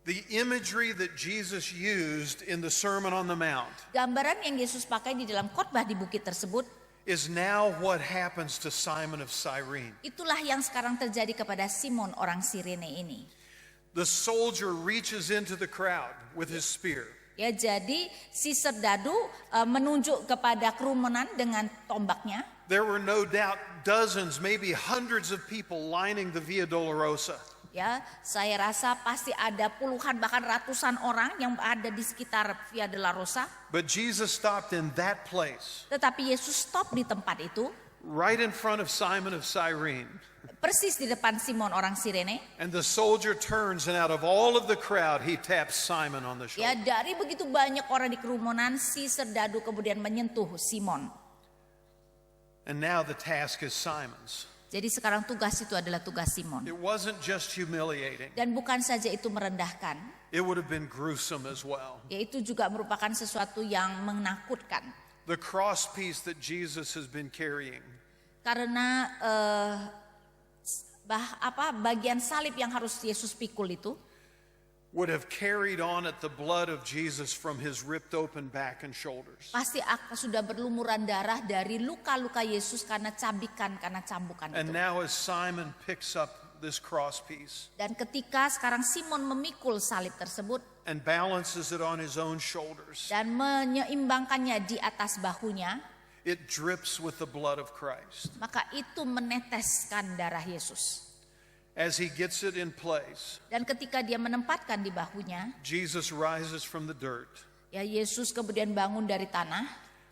Speaker 1: The imagery that Jesus used in the Sermon on the Mount
Speaker 2: Gambaran yang Yesus pakai di dalam khotbah di bukit tersebut,
Speaker 1: is now what happens to Simon of Cyrene.
Speaker 2: itulah yang sekarang terjadi kepada Simon orang Kirene ini.
Speaker 1: The soldier reaches into the crowd with his spear.
Speaker 2: Ya, jadi si serdadu menunjuk kepada kerumunan dengan tombaknya.
Speaker 1: There were no doubt dozens, maybe hundreds of people lining the Via Dolorosa.
Speaker 2: Ya, saya rasa pasti ada puluhan bahkan ratusan orang yang ada di sekitar Via Dolorosa.
Speaker 1: But Jesus stopped in that place,
Speaker 2: Tetapi Yesus stop di tempat itu,
Speaker 1: right in front of Simon of Cyrene.
Speaker 2: persis di depan Simon orang Kirene.
Speaker 1: And the soldier turns, and out of all of the crowd, he taps Simon on the
Speaker 2: Ya,
Speaker 1: shoulder.
Speaker 2: dari begitu banyak orang di kerumunan, si serdadu kemudian menyentuh Simon.
Speaker 1: And now the task is Simon's.
Speaker 2: Jadi sekarang tugas itu adalah tugas Simon.
Speaker 1: It wasn't just humiliating.
Speaker 2: Dan bukan saja itu merendahkan,
Speaker 1: It would have been gruesome as well.
Speaker 2: yaitu juga merupakan sesuatu yang menakutkan.
Speaker 1: The cross piece that Jesus has been carrying
Speaker 2: Karena bagian salib yang harus Yesus pikul itu
Speaker 1: would have carried on at the blood of Jesus from his ripped open back and shoulders.
Speaker 2: pasti sudah berlumuran darah dari luka-luka Yesus karena cambukan
Speaker 1: And
Speaker 2: itu.
Speaker 1: now as Simon picks up this cross piece
Speaker 2: Dan ketika sekarang Simon memikul salib tersebut
Speaker 1: and balances it on his own shoulders,
Speaker 2: dan menyeimbangkannya di atas bahunya,
Speaker 1: it drips with the blood of Christ.
Speaker 2: maka itu meneteskan darah Yesus.
Speaker 1: As he gets it in place,
Speaker 2: Dan ketika dia menempatkan di bahunya,
Speaker 1: Jesus rises from the dirt,
Speaker 2: ya Yesus kemudian bangun dari tanah,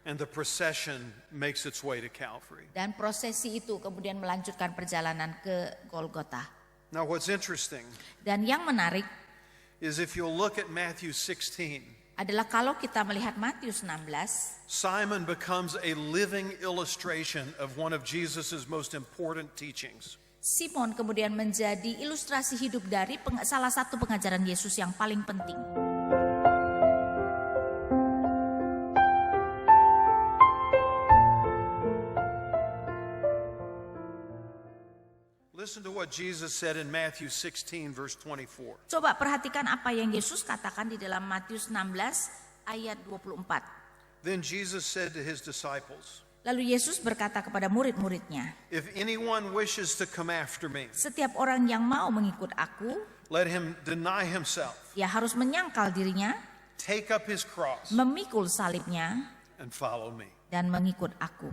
Speaker 1: and the procession makes its way to Calvary.
Speaker 2: dan prosesi itu kemudian melanjutkan perjalanan ke Golgota.
Speaker 1: Now what's interesting
Speaker 2: Dan yang menarik,
Speaker 1: is if you'll look at Matthew 16,
Speaker 2: adalah kalau kita melihat Matius 16,
Speaker 1: Simon becomes a living illustration of one of Jesus' most important teachings.
Speaker 2: Simon kemudian menjadi ilustrasi hidup dari salah satu pengajaran Yesus yang paling penting.
Speaker 1: Listen to what Jesus said in Matthew 16 verse 24.
Speaker 2: Coba perhatikan apa yang Yesus katakan di dalam Matius 16 ayat 24.
Speaker 1: Then Jesus said to his disciples,
Speaker 2: Lalu Yesus berkata kepada murid-muridnya,
Speaker 1: if anyone wishes to come after me,
Speaker 2: setiap orang yang mau mengikut aku,
Speaker 1: let him deny himself,
Speaker 2: ia harus menyangkal dirinya,
Speaker 1: take up his cross,
Speaker 2: memikul salibnya,
Speaker 1: and follow me.
Speaker 2: dan mengikut aku.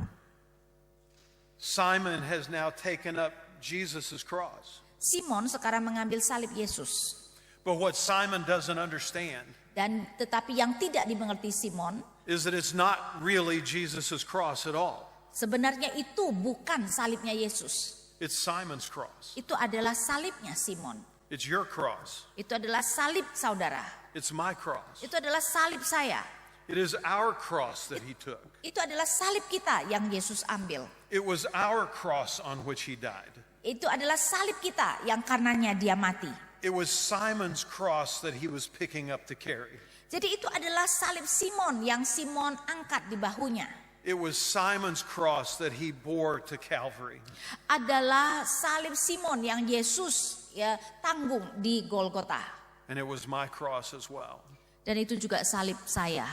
Speaker 1: Simon has now taken up Jesus' cross.
Speaker 2: Simon sekarang mengambil salib Yesus.
Speaker 1: But what Simon doesn't understand
Speaker 2: Dan tetapi yang tidak dimengerti Simon,
Speaker 1: is that it's not really Jesus' cross at all.
Speaker 2: sebenarnya itu bukan salibnya Yesus.
Speaker 1: It's Simon's cross.
Speaker 2: Itu adalah salibnya Simon.
Speaker 1: It's your cross.
Speaker 2: Itu adalah salib saudara.
Speaker 1: It's my cross.
Speaker 2: Itu adalah salib saya.
Speaker 1: It is our cross that he took.
Speaker 2: Itu adalah salib kita yang Yesus ambil.
Speaker 1: It was our cross on which he died.
Speaker 2: Itu adalah salib kita yang karenanya dia mati.
Speaker 1: It was Simon's cross that he was picking up to carry.
Speaker 2: Jadi itu adalah salib Simon yang Simon angkat di bahunya.
Speaker 1: It was Simon's cross that he bore to Calvary.
Speaker 2: Adalah salib Simon yang Yesus tanggung di Golgota.
Speaker 1: And it was my cross as well.
Speaker 2: Dan itu juga salib saya.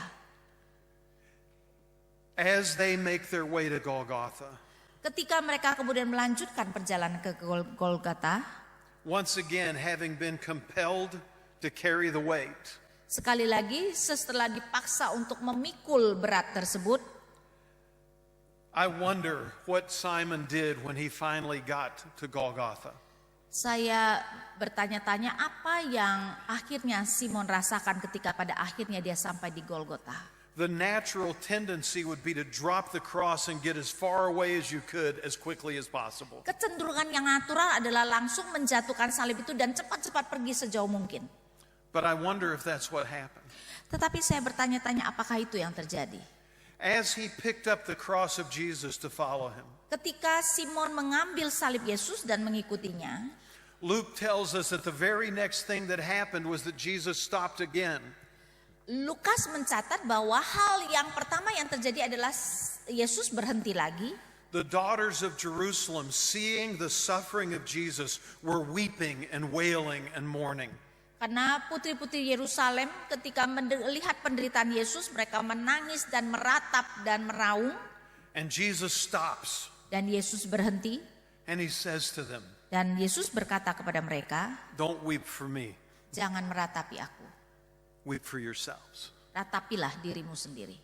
Speaker 1: As they make their way to Golgotha,
Speaker 2: Ketika mereka kemudian melanjutkan perjalanan ke Golgota,
Speaker 1: once again having been compelled to carry the weight,
Speaker 2: sekali lagi setelah dipaksa untuk memikul berat tersebut,
Speaker 1: I wonder what Simon did when he finally got to Golgotha.
Speaker 2: saya bertanya-tanya apa yang akhirnya Simon rasakan ketika pada akhirnya dia sampai di Golgota.
Speaker 1: The natural tendency would be to drop the cross and get as far away as you could as quickly as possible.
Speaker 2: Kecenderungan yang natural adalah langsung menjatuhkan salib itu dan cepat-cepat pergi sejauh mungkin.
Speaker 1: But I wonder if that's what happened.
Speaker 2: Tetapi saya bertanya-tanya apakah itu yang terjadi.
Speaker 1: As he picked up the cross of Jesus to follow him,
Speaker 2: Ketika Simon mengambil salib Yesus dan mengikutinya,
Speaker 1: Luke tells us that the very next thing that happened was that Jesus stopped again.
Speaker 2: Lukas mencatat bahwa hal yang pertama yang terjadi adalah Yesus berhenti lagi.
Speaker 1: The daughters of Jerusalem, seeing the suffering of Jesus, were weeping and wailing and mourning.
Speaker 2: Karena putri-putri Yerusalem ketika melihat penderitaan Yesus, mereka menangis dan meratap dan meraung.
Speaker 1: And Jesus stops
Speaker 2: Dan Yesus berhenti
Speaker 1: and he says to them,
Speaker 2: dan Yesus berkata kepada mereka,
Speaker 1: don't weep for me,
Speaker 2: jangan meratapi aku,
Speaker 1: weep for yourselves.
Speaker 2: ratapilah dirimu sendiri.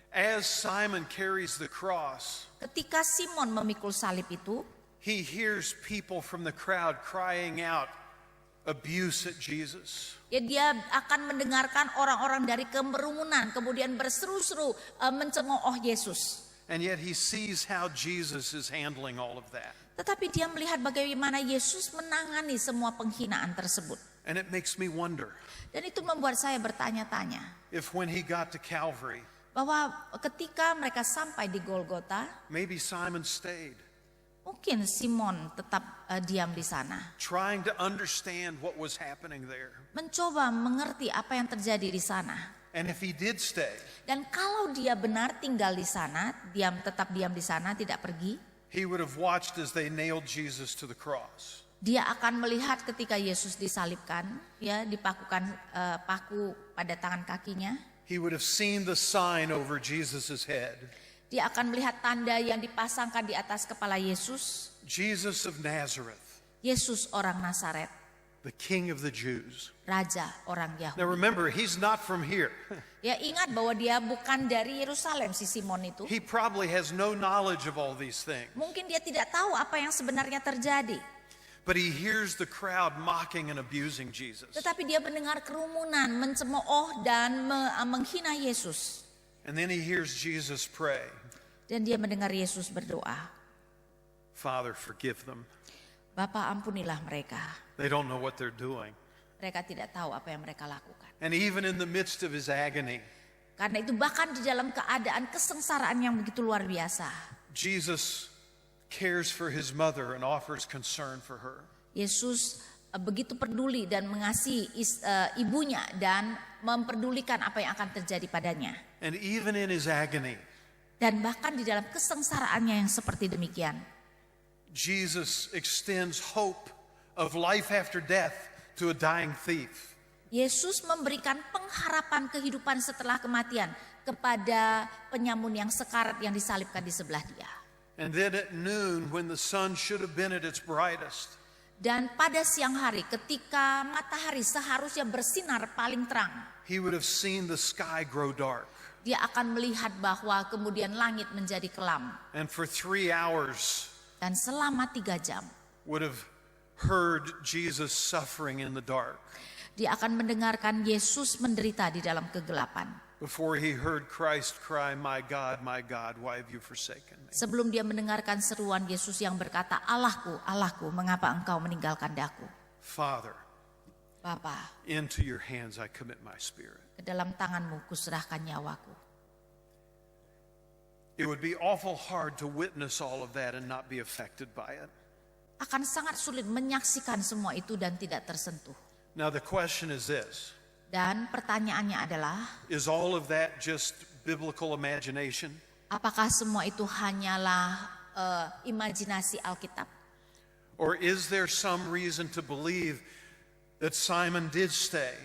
Speaker 1: As Simon carries the cross,
Speaker 2: Ketika Simon memikul salib itu,
Speaker 1: he hears people from the crowd crying out abuse at Jesus.
Speaker 2: dia akan mendengarkan orang-orang dari kerumunan kemudian berseru-seru mencemooh Yesus.
Speaker 1: And yet he sees how Jesus is handling all of that.
Speaker 2: Tetapi dia melihat bagaimana Yesus menangani semua penghinaan tersebut.
Speaker 1: And it makes me wonder
Speaker 2: Dan itu membuat saya bertanya-tanya
Speaker 1: if when he got to Calvary,
Speaker 2: bahwa ketika mereka sampai di Golgota,
Speaker 1: maybe Simon stayed,
Speaker 2: mungkin Simon tetap diam di sana,
Speaker 1: trying to understand what was happening there.
Speaker 2: mencoba mengerti apa yang terjadi di sana.
Speaker 1: And if he did stay,
Speaker 2: Dan kalau dia benar tinggal di sana, tetap diam di sana, tidak pergi,
Speaker 1: he would have watched as they nailed Jesus to the cross.
Speaker 2: dia akan melihat ketika Yesus disalibkan, dipakukan paku pada tangan kakinya.
Speaker 1: He would have seen the sign over Jesus' head.
Speaker 2: Dia akan melihat tanda yang dipasangkan di atas kepala Yesus.
Speaker 1: Jesus of Nazareth,
Speaker 2: Yesus orang Nazaret,
Speaker 1: the King of the Jews.
Speaker 2: Raja orang Yahudi.
Speaker 1: Now remember, he's not from here.
Speaker 2: Ya, ingat bahwa dia bukan dari Yerusalem, si Simon itu.
Speaker 1: He probably has no knowledge of all these things.
Speaker 2: Mungkin dia tidak tahu apa yang sebenarnya terjadi.
Speaker 1: But he hears the crowd mocking and abusing Jesus.
Speaker 2: Tetapi dia mendengar kerumunan mencemooh dan menghina Yesus.
Speaker 1: And then he hears Jesus pray,
Speaker 2: Dan dia mendengar Yesus berdoa,
Speaker 1: Father, forgive them.
Speaker 2: Bapa, ampunilah mereka.
Speaker 1: They don't know what they're doing.
Speaker 2: Mereka tidak tahu apa yang mereka lakukan.
Speaker 1: And even in the midst of his agony,
Speaker 2: Karena itu bahkan di dalam keadaan kesengsaraan yang begitu luar biasa,
Speaker 1: Jesus cares for his mother and offers concern for her.
Speaker 2: Yesus begitu peduli dan mengasihi ibunya dan memperdulikan apa yang akan terjadi padanya.
Speaker 1: And even in his agony,
Speaker 2: Dan bahkan di dalam kesengsaraannya yang seperti demikian,
Speaker 1: Jesus extends hope of life after death to a dying thief.
Speaker 2: Yesus memberikan pengharapan kehidupan setelah kematian kepada penyamun yang sekarat yang disalibkan di sebelah dia.
Speaker 1: And then at noon, when the sun should have been at its brightest,
Speaker 2: Dan pada siang hari ketika matahari seharusnya bersinar paling terang,
Speaker 1: he would have seen the sky grow dark.
Speaker 2: dia akan melihat bahwa kemudian langit menjadi kelam.
Speaker 1: And for 3 hours
Speaker 2: Dan selama 3 jam,
Speaker 1: would have heard Jesus suffering in the dark
Speaker 2: dia akan mendengarkan Yesus menderita di dalam kegelapan.
Speaker 1: before he heard Christ cry, my God, why have you forsaken me?"
Speaker 2: Sebelum dia mendengarkan seruan Yesus yang berkata, "Allahku, Allahku, mengapa engkau meninggalkan daku?"
Speaker 1: Father,
Speaker 2: Bapa,
Speaker 1: into your hands I commit my spirit.
Speaker 2: ke dalam tanganmu kuserahkan nyawaku.
Speaker 1: It would be awful hard to witness all of that and not be affected by it.
Speaker 2: Akan sangat sulit menyaksikan semua itu dan tidak tersentuh.
Speaker 1: Now the question is this:
Speaker 2: Dan pertanyaannya adalah,
Speaker 1: is all of that just biblical imagination?
Speaker 2: apakah semua itu hanyalah imajinasi Alkitab?
Speaker 1: Or is there some reason to believe that Simon did stay,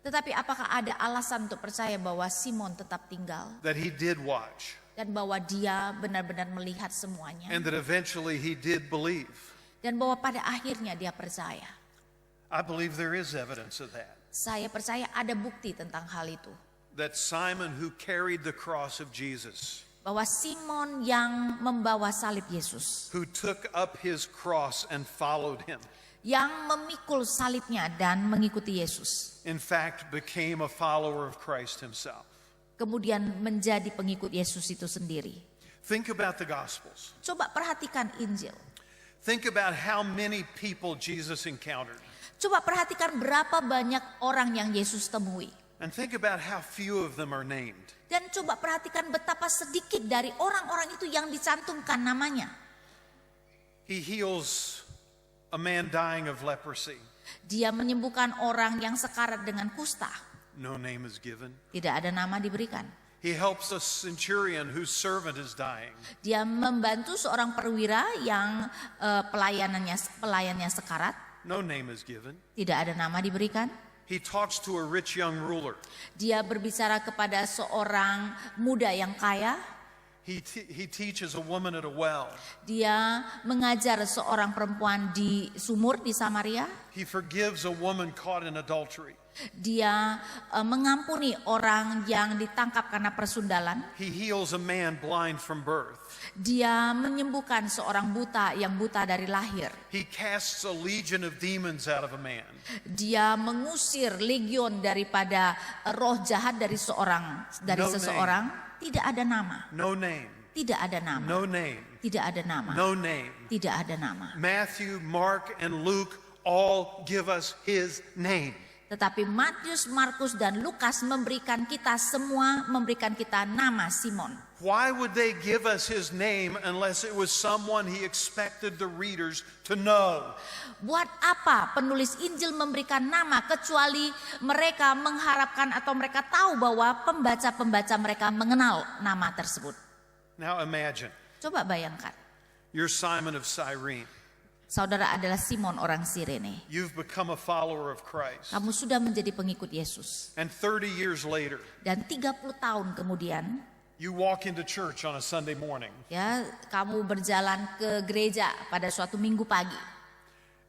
Speaker 2: Tetapi apakah ada alasan untuk percaya bahwa Simon tetap tinggal
Speaker 1: that he did watch,
Speaker 2: dan bahwa dia benar-benar melihat semuanya
Speaker 1: and that eventually he did believe?
Speaker 2: dan bahwa pada akhirnya dia percaya?
Speaker 1: I believe there is evidence of that.
Speaker 2: Saya percaya ada bukti tentang hal itu.
Speaker 1: That Simon, who carried the cross of Jesus,
Speaker 2: Bahwa Simon yang membawa salib Yesus,
Speaker 1: who took up his cross and followed him,
Speaker 2: yang memikul salibnya dan mengikuti Yesus,
Speaker 1: in fact became a follower of Christ himself.
Speaker 2: kemudian menjadi pengikut Yesus itu sendiri.
Speaker 1: Think about the Gospels.
Speaker 2: Coba perhatikan Injil.
Speaker 1: Think about how many people Jesus encountered.
Speaker 2: Coba perhatikan berapa banyak orang yang Yesus temui.
Speaker 1: And think about how few of them are named.
Speaker 2: Dan coba perhatikan betapa sedikit dari orang-orang itu yang dicantumkan namanya.
Speaker 1: He heals a man dying of leprosy.
Speaker 2: Dia menyembuhkan orang yang sekarat dengan kusta.
Speaker 1: No name is given.
Speaker 2: Tidak ada nama diberikan.
Speaker 1: He helps a centurion whose servant is dying.
Speaker 2: Dia membantu seorang perwira yang pelayannya sekarat.
Speaker 1: No name is given.
Speaker 2: Tidak ada nama diberikan.
Speaker 1: He talks to a rich young ruler.
Speaker 2: Dia berbicara kepada seorang muda yang kaya.
Speaker 1: He teaches a woman at a well.
Speaker 2: Dia mengajar seorang perempuan di sumur di Samaria.
Speaker 1: He forgives a woman caught in adultery.
Speaker 2: Dia mengampuni orang yang ditangkap karena persundalan.
Speaker 1: He heals a man blind from birth.
Speaker 2: Dia menyembuhkan seorang buta yang buta dari lahir.
Speaker 1: He casts a legion of demons out of a man.
Speaker 2: Dia mengusir legion daripada roh jahat dari seseorang. Tidak ada nama.
Speaker 1: No name.
Speaker 2: Tidak ada nama.
Speaker 1: No name.
Speaker 2: Tidak ada nama.
Speaker 1: No name.
Speaker 2: Tidak ada nama.
Speaker 1: Matthew, Mark, and Luke all give us his name.
Speaker 2: Tetapi Matius, Markus, dan Lukas memberikan kita nama Simon.
Speaker 1: Why would they give us his name unless it was someone he expected the readers to know?
Speaker 2: Buat apa penulis Injil memberikan nama kecuali mereka mengharapkan atau mereka tahu bahwa pembaca-pembaca mereka mengenal nama tersebut.
Speaker 1: Now imagine,
Speaker 2: Coba bayangkan,
Speaker 1: you're Simon of Cyrene.
Speaker 2: saudara adalah Simon orang Kirene.
Speaker 1: You've become a follower of Christ.
Speaker 2: Kamu sudah menjadi pengikut Yesus.
Speaker 1: And 30 years later,
Speaker 2: Dan 30 tahun kemudian,
Speaker 1: you walk into church on a Sunday morning.
Speaker 2: ya, kamu berjalan ke gereja pada suatu minggu pagi.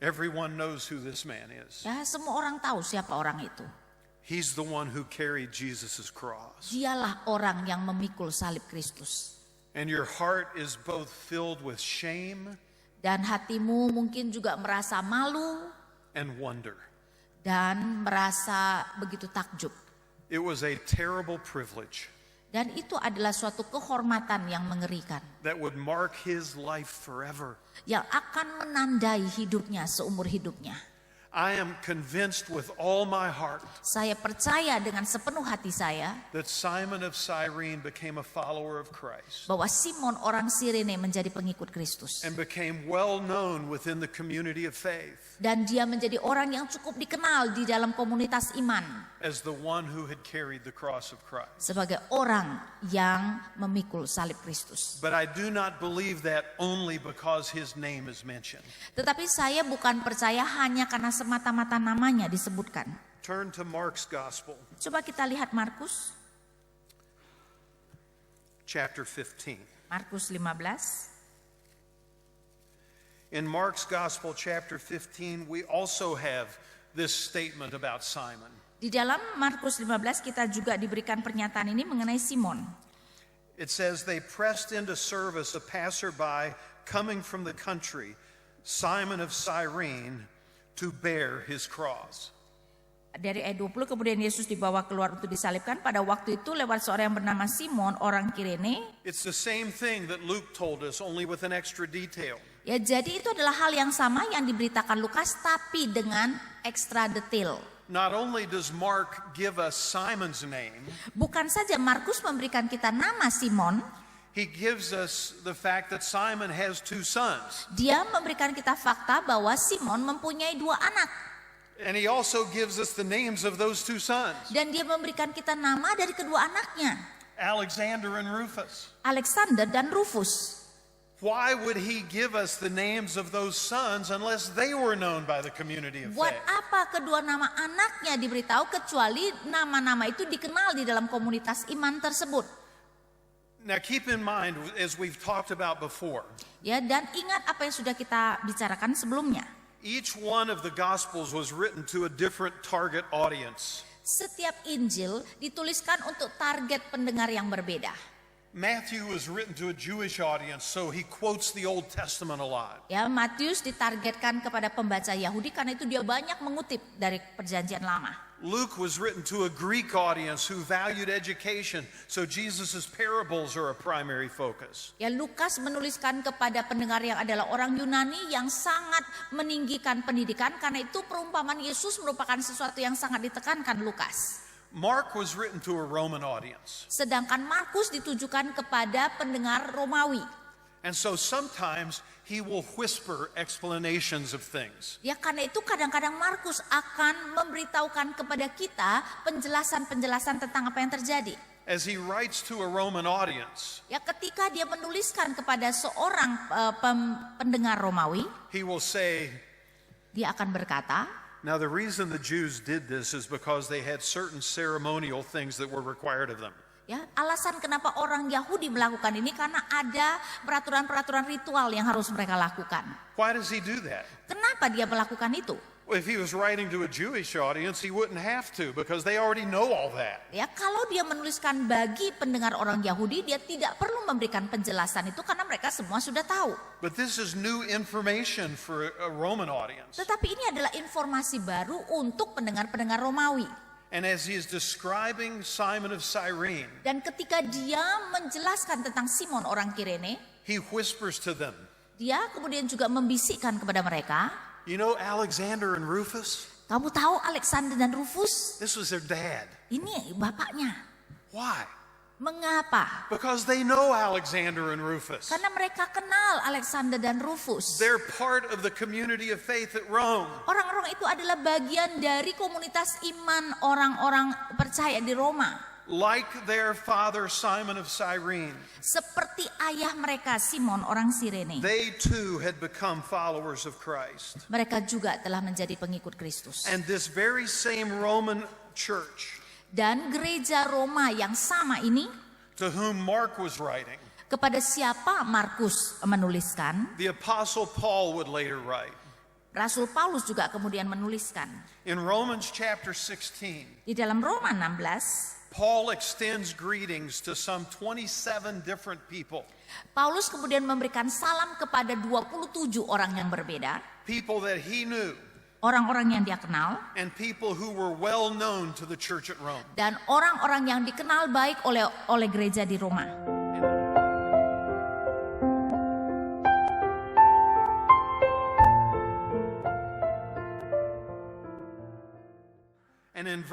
Speaker 1: Everyone knows who this man is.
Speaker 2: Ya, semua orang tahu siapa orang itu.
Speaker 1: He's the one who carried Jesus' cross.
Speaker 2: Dialah orang yang memikul salib Kristus.
Speaker 1: And your heart is both filled with shame
Speaker 2: Dan hatimu mungkin juga merasa malu
Speaker 1: and wonder.
Speaker 2: dan merasa begitu takjub.
Speaker 1: It was a terrible privilege
Speaker 2: Dan itu adalah suatu kehormatan yang mengerikan,
Speaker 1: that would mark his life forever.
Speaker 2: yang akan menandai hidupnya seumur hidupnya.
Speaker 1: I am convinced with all my heart
Speaker 2: Saya percaya dengan sepenuh hati saya
Speaker 1: that Simon of Cyrene became a follower of Christ
Speaker 2: bahwa Simon orang Kirene menjadi pengikut Kristus.
Speaker 1: and became well known within the community of faith
Speaker 2: Dan dia menjadi orang yang cukup dikenal di dalam komunitas iman
Speaker 1: as the one who had carried the cross of Christ.
Speaker 2: sebagai orang yang memikul salib Kristus.
Speaker 1: But I do not believe that only because his name is mentioned.
Speaker 2: Tetapi saya bukan percaya hanya karena semata-mata namanya disebutkan.
Speaker 1: Turn to Mark's Gospel,
Speaker 2: Coba kita lihat Markus
Speaker 1: chapter 15.
Speaker 2: Markus 15.
Speaker 1: In Mark's Gospel, chapter 15, we also have this statement about Simon.
Speaker 2: Di dalam Markus 15 kita juga diberikan pernyataan ini mengenai Simon.
Speaker 1: It says, they pressed into service a passerby coming from the country, Simon of Cyrene, to bear his cross.
Speaker 2: Dari ayat 20, kemudian Yesus dibawa keluar untuk disalibkan. Pada waktu itu lewat seorang yang bernama Simon, orang Kirene.
Speaker 1: It's the same thing that Luke told us, only with an extra detail.
Speaker 2: Ya, jadi itu adalah hal yang sama yang diberitakan Lukas, tapi dengan ekstra detail.
Speaker 1: Not only does Mark give us Simon's name,
Speaker 2: Bukan saja Markus memberikan kita nama Simon,
Speaker 1: he gives us the fact that Simon has 2 sons.
Speaker 2: dia memberikan kita fakta bahwa Simon mempunyai 2 anak.
Speaker 1: And he also gives us the names of those 2 sons,
Speaker 2: Dan dia memberikan kita nama dari kedua anaknya,
Speaker 1: Alexander and Rufus.
Speaker 2: Alexander dan Rufus.
Speaker 1: Why would he give us the names of those sons unless they were known by the community of
Speaker 2: Buat
Speaker 1: faith?
Speaker 2: apa kedua nama anaknya diberitahu kecuali nama-nama itu dikenal di dalam komunitas iman tersebut?
Speaker 1: Now keep in mind, as we've talked about before,
Speaker 2: Ya, dan ingat apa yang sudah kita bicarakan sebelumnya.
Speaker 1: each one of the Gospels was written to a different target audience.
Speaker 2: Setiap Injil dituliskan untuk target pendengar yang berbeda.
Speaker 1: Matthew was written to a Jewish audience, so he quotes the Old Testament a lot.
Speaker 2: Ya, Matius ditargetkan kepada pembaca Yahudi karena itu dia banyak mengutip dari Perjanjian Lama.
Speaker 1: Luke was written to a Greek audience who valued education, so Jesus' parables are a primary focus.
Speaker 2: Ya, Lukas menuliskan kepada pendengar yang adalah orang Yunani yang sangat meninggikan pendidikan, karena itu perumpamaan Yesus merupakan sesuatu yang sangat ditekankan Lukas.
Speaker 1: Mark was written to a Roman audience.
Speaker 2: Sedangkan Markus ditujukan kepada pendengar Romawi.
Speaker 1: And so sometimes he will whisper explanations of things.
Speaker 2: Ya, karena itu kadang-kadang Markus akan memberitahukan kepada kita penjelasan-penjelasan tentang apa yang terjadi.
Speaker 1: As he writes to a Roman audience,
Speaker 2: Ya, ketika dia menuliskan kepada seorang pendengar Romawi,
Speaker 1: he will say,
Speaker 2: dia akan berkata,
Speaker 1: now the reason the Jews did this is because they had certain ceremonial things that were required of them.
Speaker 2: ya, alasan kenapa orang Yahudi melakukan ini karena ada peraturan-peraturan ritual yang harus mereka lakukan.
Speaker 1: Why does he do that?
Speaker 2: Kenapa dia melakukan itu?
Speaker 1: Well, if he was writing to a Jewish audience, he wouldn't have to because they already know all that.
Speaker 2: Ya, kalau dia menuliskan bagi pendengar orang Yahudi, dia tidak perlu memberikan penjelasan itu karena mereka semua sudah tahu.
Speaker 1: But this is new information for a Roman audience.
Speaker 2: Tetapi ini adalah informasi baru untuk pendengar-pendengar Romawi.
Speaker 1: And as he is describing Simon of Cyrene,
Speaker 2: Dan ketika dia menjelaskan tentang Simon orang Kirene,
Speaker 1: he whispers to them,
Speaker 2: dia kemudian juga membisikkan kepada mereka,
Speaker 1: you know Alexander and Rufus?
Speaker 2: kamu tahu Alexander dan Rufus?
Speaker 1: This was their dad.
Speaker 2: Ini bapaknya.
Speaker 1: Why?
Speaker 2: Mengapa?
Speaker 1: Because they know Alexander and Rufus.
Speaker 2: Karena mereka kenal Alexander dan Rufus.
Speaker 1: They're part of the community of faith at Rome.
Speaker 2: Orang-orang itu adalah bagian dari komunitas iman orang-orang percaya di Roma.
Speaker 1: Like their father Simon of Cyrene,
Speaker 2: Seperti ayah mereka Simon orang Kirene.
Speaker 1: they too had become followers of Christ.
Speaker 2: Mereka juga telah menjadi pengikut Kristus.
Speaker 1: And this very same Roman church
Speaker 2: Dan gereja Roma yang sama ini,
Speaker 1: to whom Mark was writing,
Speaker 2: kepada siapa Markus menuliskan,
Speaker 1: the Apostle Paul would later write.
Speaker 2: Rasul Paulus juga kemudian menuliskan.
Speaker 1: In Romans chapter 16,
Speaker 2: Di dalam Roma 16,
Speaker 1: Paul extends greetings to some 27 different people.
Speaker 2: Paulus kemudian memberikan salam kepada 27 orang yang berbeda.
Speaker 1: People that he knew
Speaker 2: Orang-orang yang dia kenal.
Speaker 1: and people who were well known to the church at Rome.
Speaker 2: Dan orang-orang yang dikenal baik oleh gereja di Roma.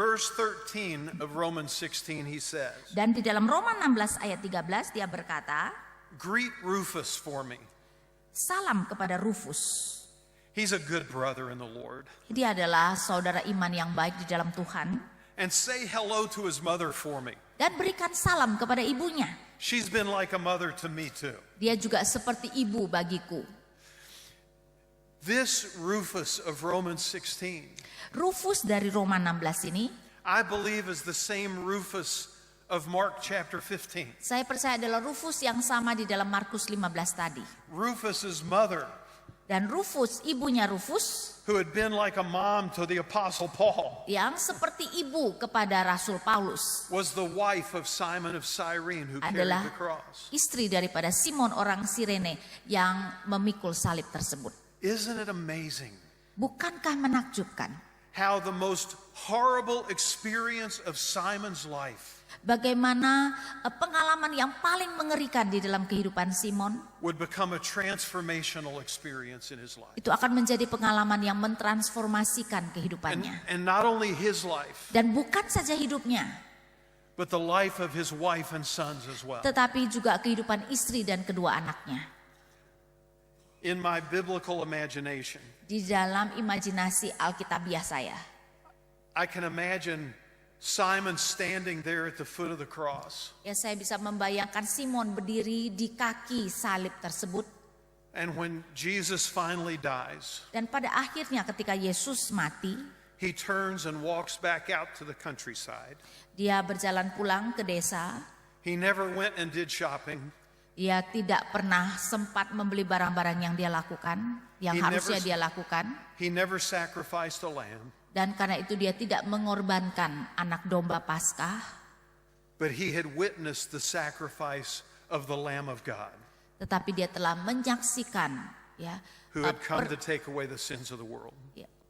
Speaker 1: verse 13 of Romans 16 he says,
Speaker 2: Dan di dalam Roma 16 ayat 13 dia berkata,
Speaker 1: "Greet Rufus for me.
Speaker 2: salam kepada Rufus.
Speaker 1: He's a good brother in the Lord.
Speaker 2: Dia adalah saudara iman yang baik di dalam Tuhan.
Speaker 1: And say hello to his mother for me.
Speaker 2: Dan berikan salam kepada ibunya.
Speaker 1: She's been like a mother to me too."
Speaker 2: Dia juga seperti ibu bagiku.
Speaker 1: This Rufus of Romans 16,
Speaker 2: Rufus dari Roma 16 ini,
Speaker 1: I believe is the same Rufus of Mark chapter 15.
Speaker 2: saya percaya adalah Rufus yang sama di dalam Markus 15 tadi.
Speaker 1: Rufus's mother,
Speaker 2: Dan Rufus, ibunya Rufus,
Speaker 1: who had been like a mom to the Apostle Paul,
Speaker 2: yang seperti ibu kepada Rasul Paulus,
Speaker 1: was the wife of Simon of Cyrene who carried
Speaker 2: adalah
Speaker 1: the cross.
Speaker 2: istri daripada Simon orang Kirene yang memikul salib tersebut.
Speaker 1: Isn't it amazing
Speaker 2: Bukankah menakjubkan
Speaker 1: how the most horrible experience of Simon's life
Speaker 2: bagaimana pengalaman yang paling mengerikan di dalam kehidupan Simon
Speaker 1: would become a transformational experience in his life?
Speaker 2: itu akan menjadi pengalaman yang mentransformasikan kehidupannya.
Speaker 1: And not only his life,
Speaker 2: Dan bukan saja hidupnya,
Speaker 1: but the life of his wife and sons as well.
Speaker 2: tetapi juga kehidupan istri dan kedua anaknya.
Speaker 1: In my biblical imagination,
Speaker 2: Di dalam imajinasi Alkitabiah saya,
Speaker 1: I can imagine Simon standing there at the foot of the cross.
Speaker 2: ya saya bisa membayangkan Simon berdiri di kaki salib tersebut.
Speaker 1: And when Jesus finally dies,
Speaker 2: Dan pada akhirnya ketika Yesus mati,
Speaker 1: he turns and walks back out to the countryside.
Speaker 2: dia berjalan pulang ke desa.
Speaker 1: He never went and did shopping.
Speaker 2: Dia tidak pernah sempat membeli barang-barang yang dia lakukan, yang
Speaker 1: He
Speaker 2: harusnya
Speaker 1: never-
Speaker 2: dia lakukan.
Speaker 1: He never sacrificed a lamb,
Speaker 2: Dan karena itu dia tidak mengorbankan anak domba Paskah.
Speaker 1: but he had witnessed the sacrifice of the Lamb of God,
Speaker 2: Tetapi dia telah menyaksikan ya,
Speaker 1: who had come to take away the sins of the world.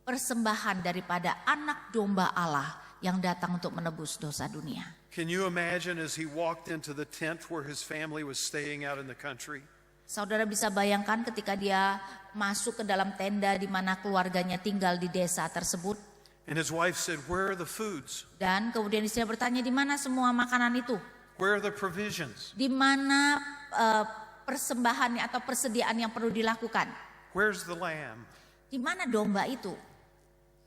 Speaker 2: persembahan daripada anak domba Allah yang datang untuk menebus dosa dunia.
Speaker 1: Can you imagine as he walked into the tent where his family was staying out in the country?
Speaker 2: Saudara bisa bayangkan ketika dia masuk ke dalam tenda di mana keluarganya tinggal di desa tersebut.
Speaker 1: And his wife said, "Where are the foods?
Speaker 2: Dan kemudian istrinya bertanya, di mana semua makanan itu?
Speaker 1: Where are the provisions?
Speaker 2: Di mana persembahannya atau persediaan yang perlu dilakukan?
Speaker 1: Where's the lamb?"
Speaker 2: Di mana domba itu?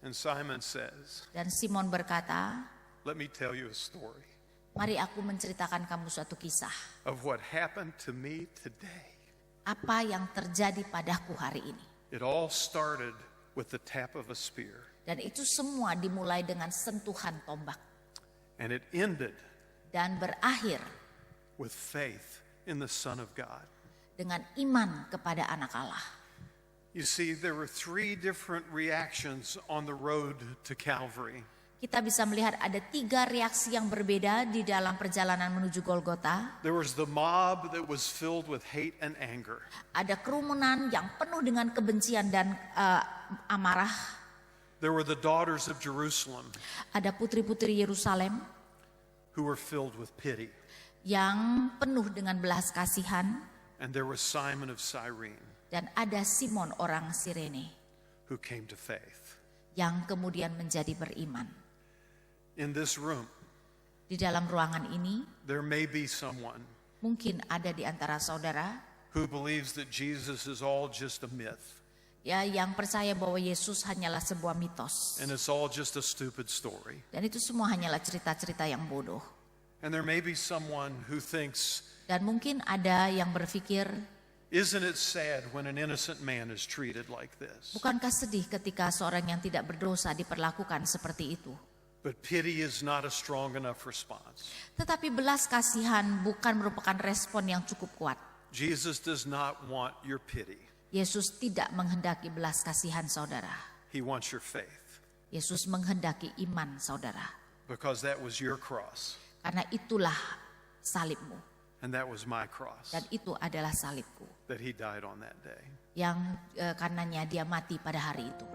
Speaker 1: And Simon says,
Speaker 2: Dan Simon berkata,
Speaker 1: "Let me tell you a story
Speaker 2: mari aku menceritakan kamu suatu kisah.
Speaker 1: of what happened to me today."
Speaker 2: Apa yang terjadi padaku hari ini.
Speaker 1: It all started with the tap of a spear,
Speaker 2: Dan itu semua dimulai dengan sentuhan tombak.
Speaker 1: and it ended
Speaker 2: Dan berakhir
Speaker 1: with faith in the Son of God.
Speaker 2: dengan iman kepada anak Allah.
Speaker 1: You see, there were 3 different reactions on the road to Calvary.
Speaker 2: Kita bisa melihat ada 3 reaksi yang berbeda di dalam perjalanan menuju Golgota.
Speaker 1: There was the mob that was filled with hate and anger.
Speaker 2: Ada kerumunan yang penuh dengan kebencian dan amarah.
Speaker 1: There were the daughters of Jerusalem
Speaker 2: Ada putri-putri Yerusalem
Speaker 1: who were filled with pity.
Speaker 2: yang penuh dengan belas kasihan.
Speaker 1: And there was Simon of Cyrene
Speaker 2: Dan ada Simon orang Kirene
Speaker 1: who came to faith.
Speaker 2: yang kemudian menjadi beriman.
Speaker 1: In this room,
Speaker 2: Di dalam ruangan ini
Speaker 1: there may be someone
Speaker 2: mungkin ada di antara saudara
Speaker 1: who believes that Jesus is all just a myth
Speaker 2: ya yang percaya bahwa Yesus hanyalah sebuah mitos.
Speaker 1: and it's all just a stupid story.
Speaker 2: Dan itu semua hanyalah cerita-cerita yang bodoh.
Speaker 1: And there may be someone who thinks,
Speaker 2: Dan mungkin ada yang berpikir,
Speaker 1: isn't it sad when an innocent man is treated like this?
Speaker 2: bukankah sedih ketika seorang yang tidak berdosa diperlakukan seperti itu?
Speaker 1: But pity is not a strong enough response.
Speaker 2: Tetapi belas kasihan bukan merupakan respon yang cukup kuat.
Speaker 1: Jesus does not want your pity.
Speaker 2: Yesus tidak menghendaki belas kasihan saudara.
Speaker 1: He wants your faith,
Speaker 2: Yesus menghendaki iman saudara.
Speaker 1: because that was your cross
Speaker 2: Karena itulah salibmu.
Speaker 1: and that was my cross,
Speaker 2: Dan itu adalah salibku.
Speaker 1: that he died on that day.
Speaker 2: Yang karenanya dia mati pada hari itu.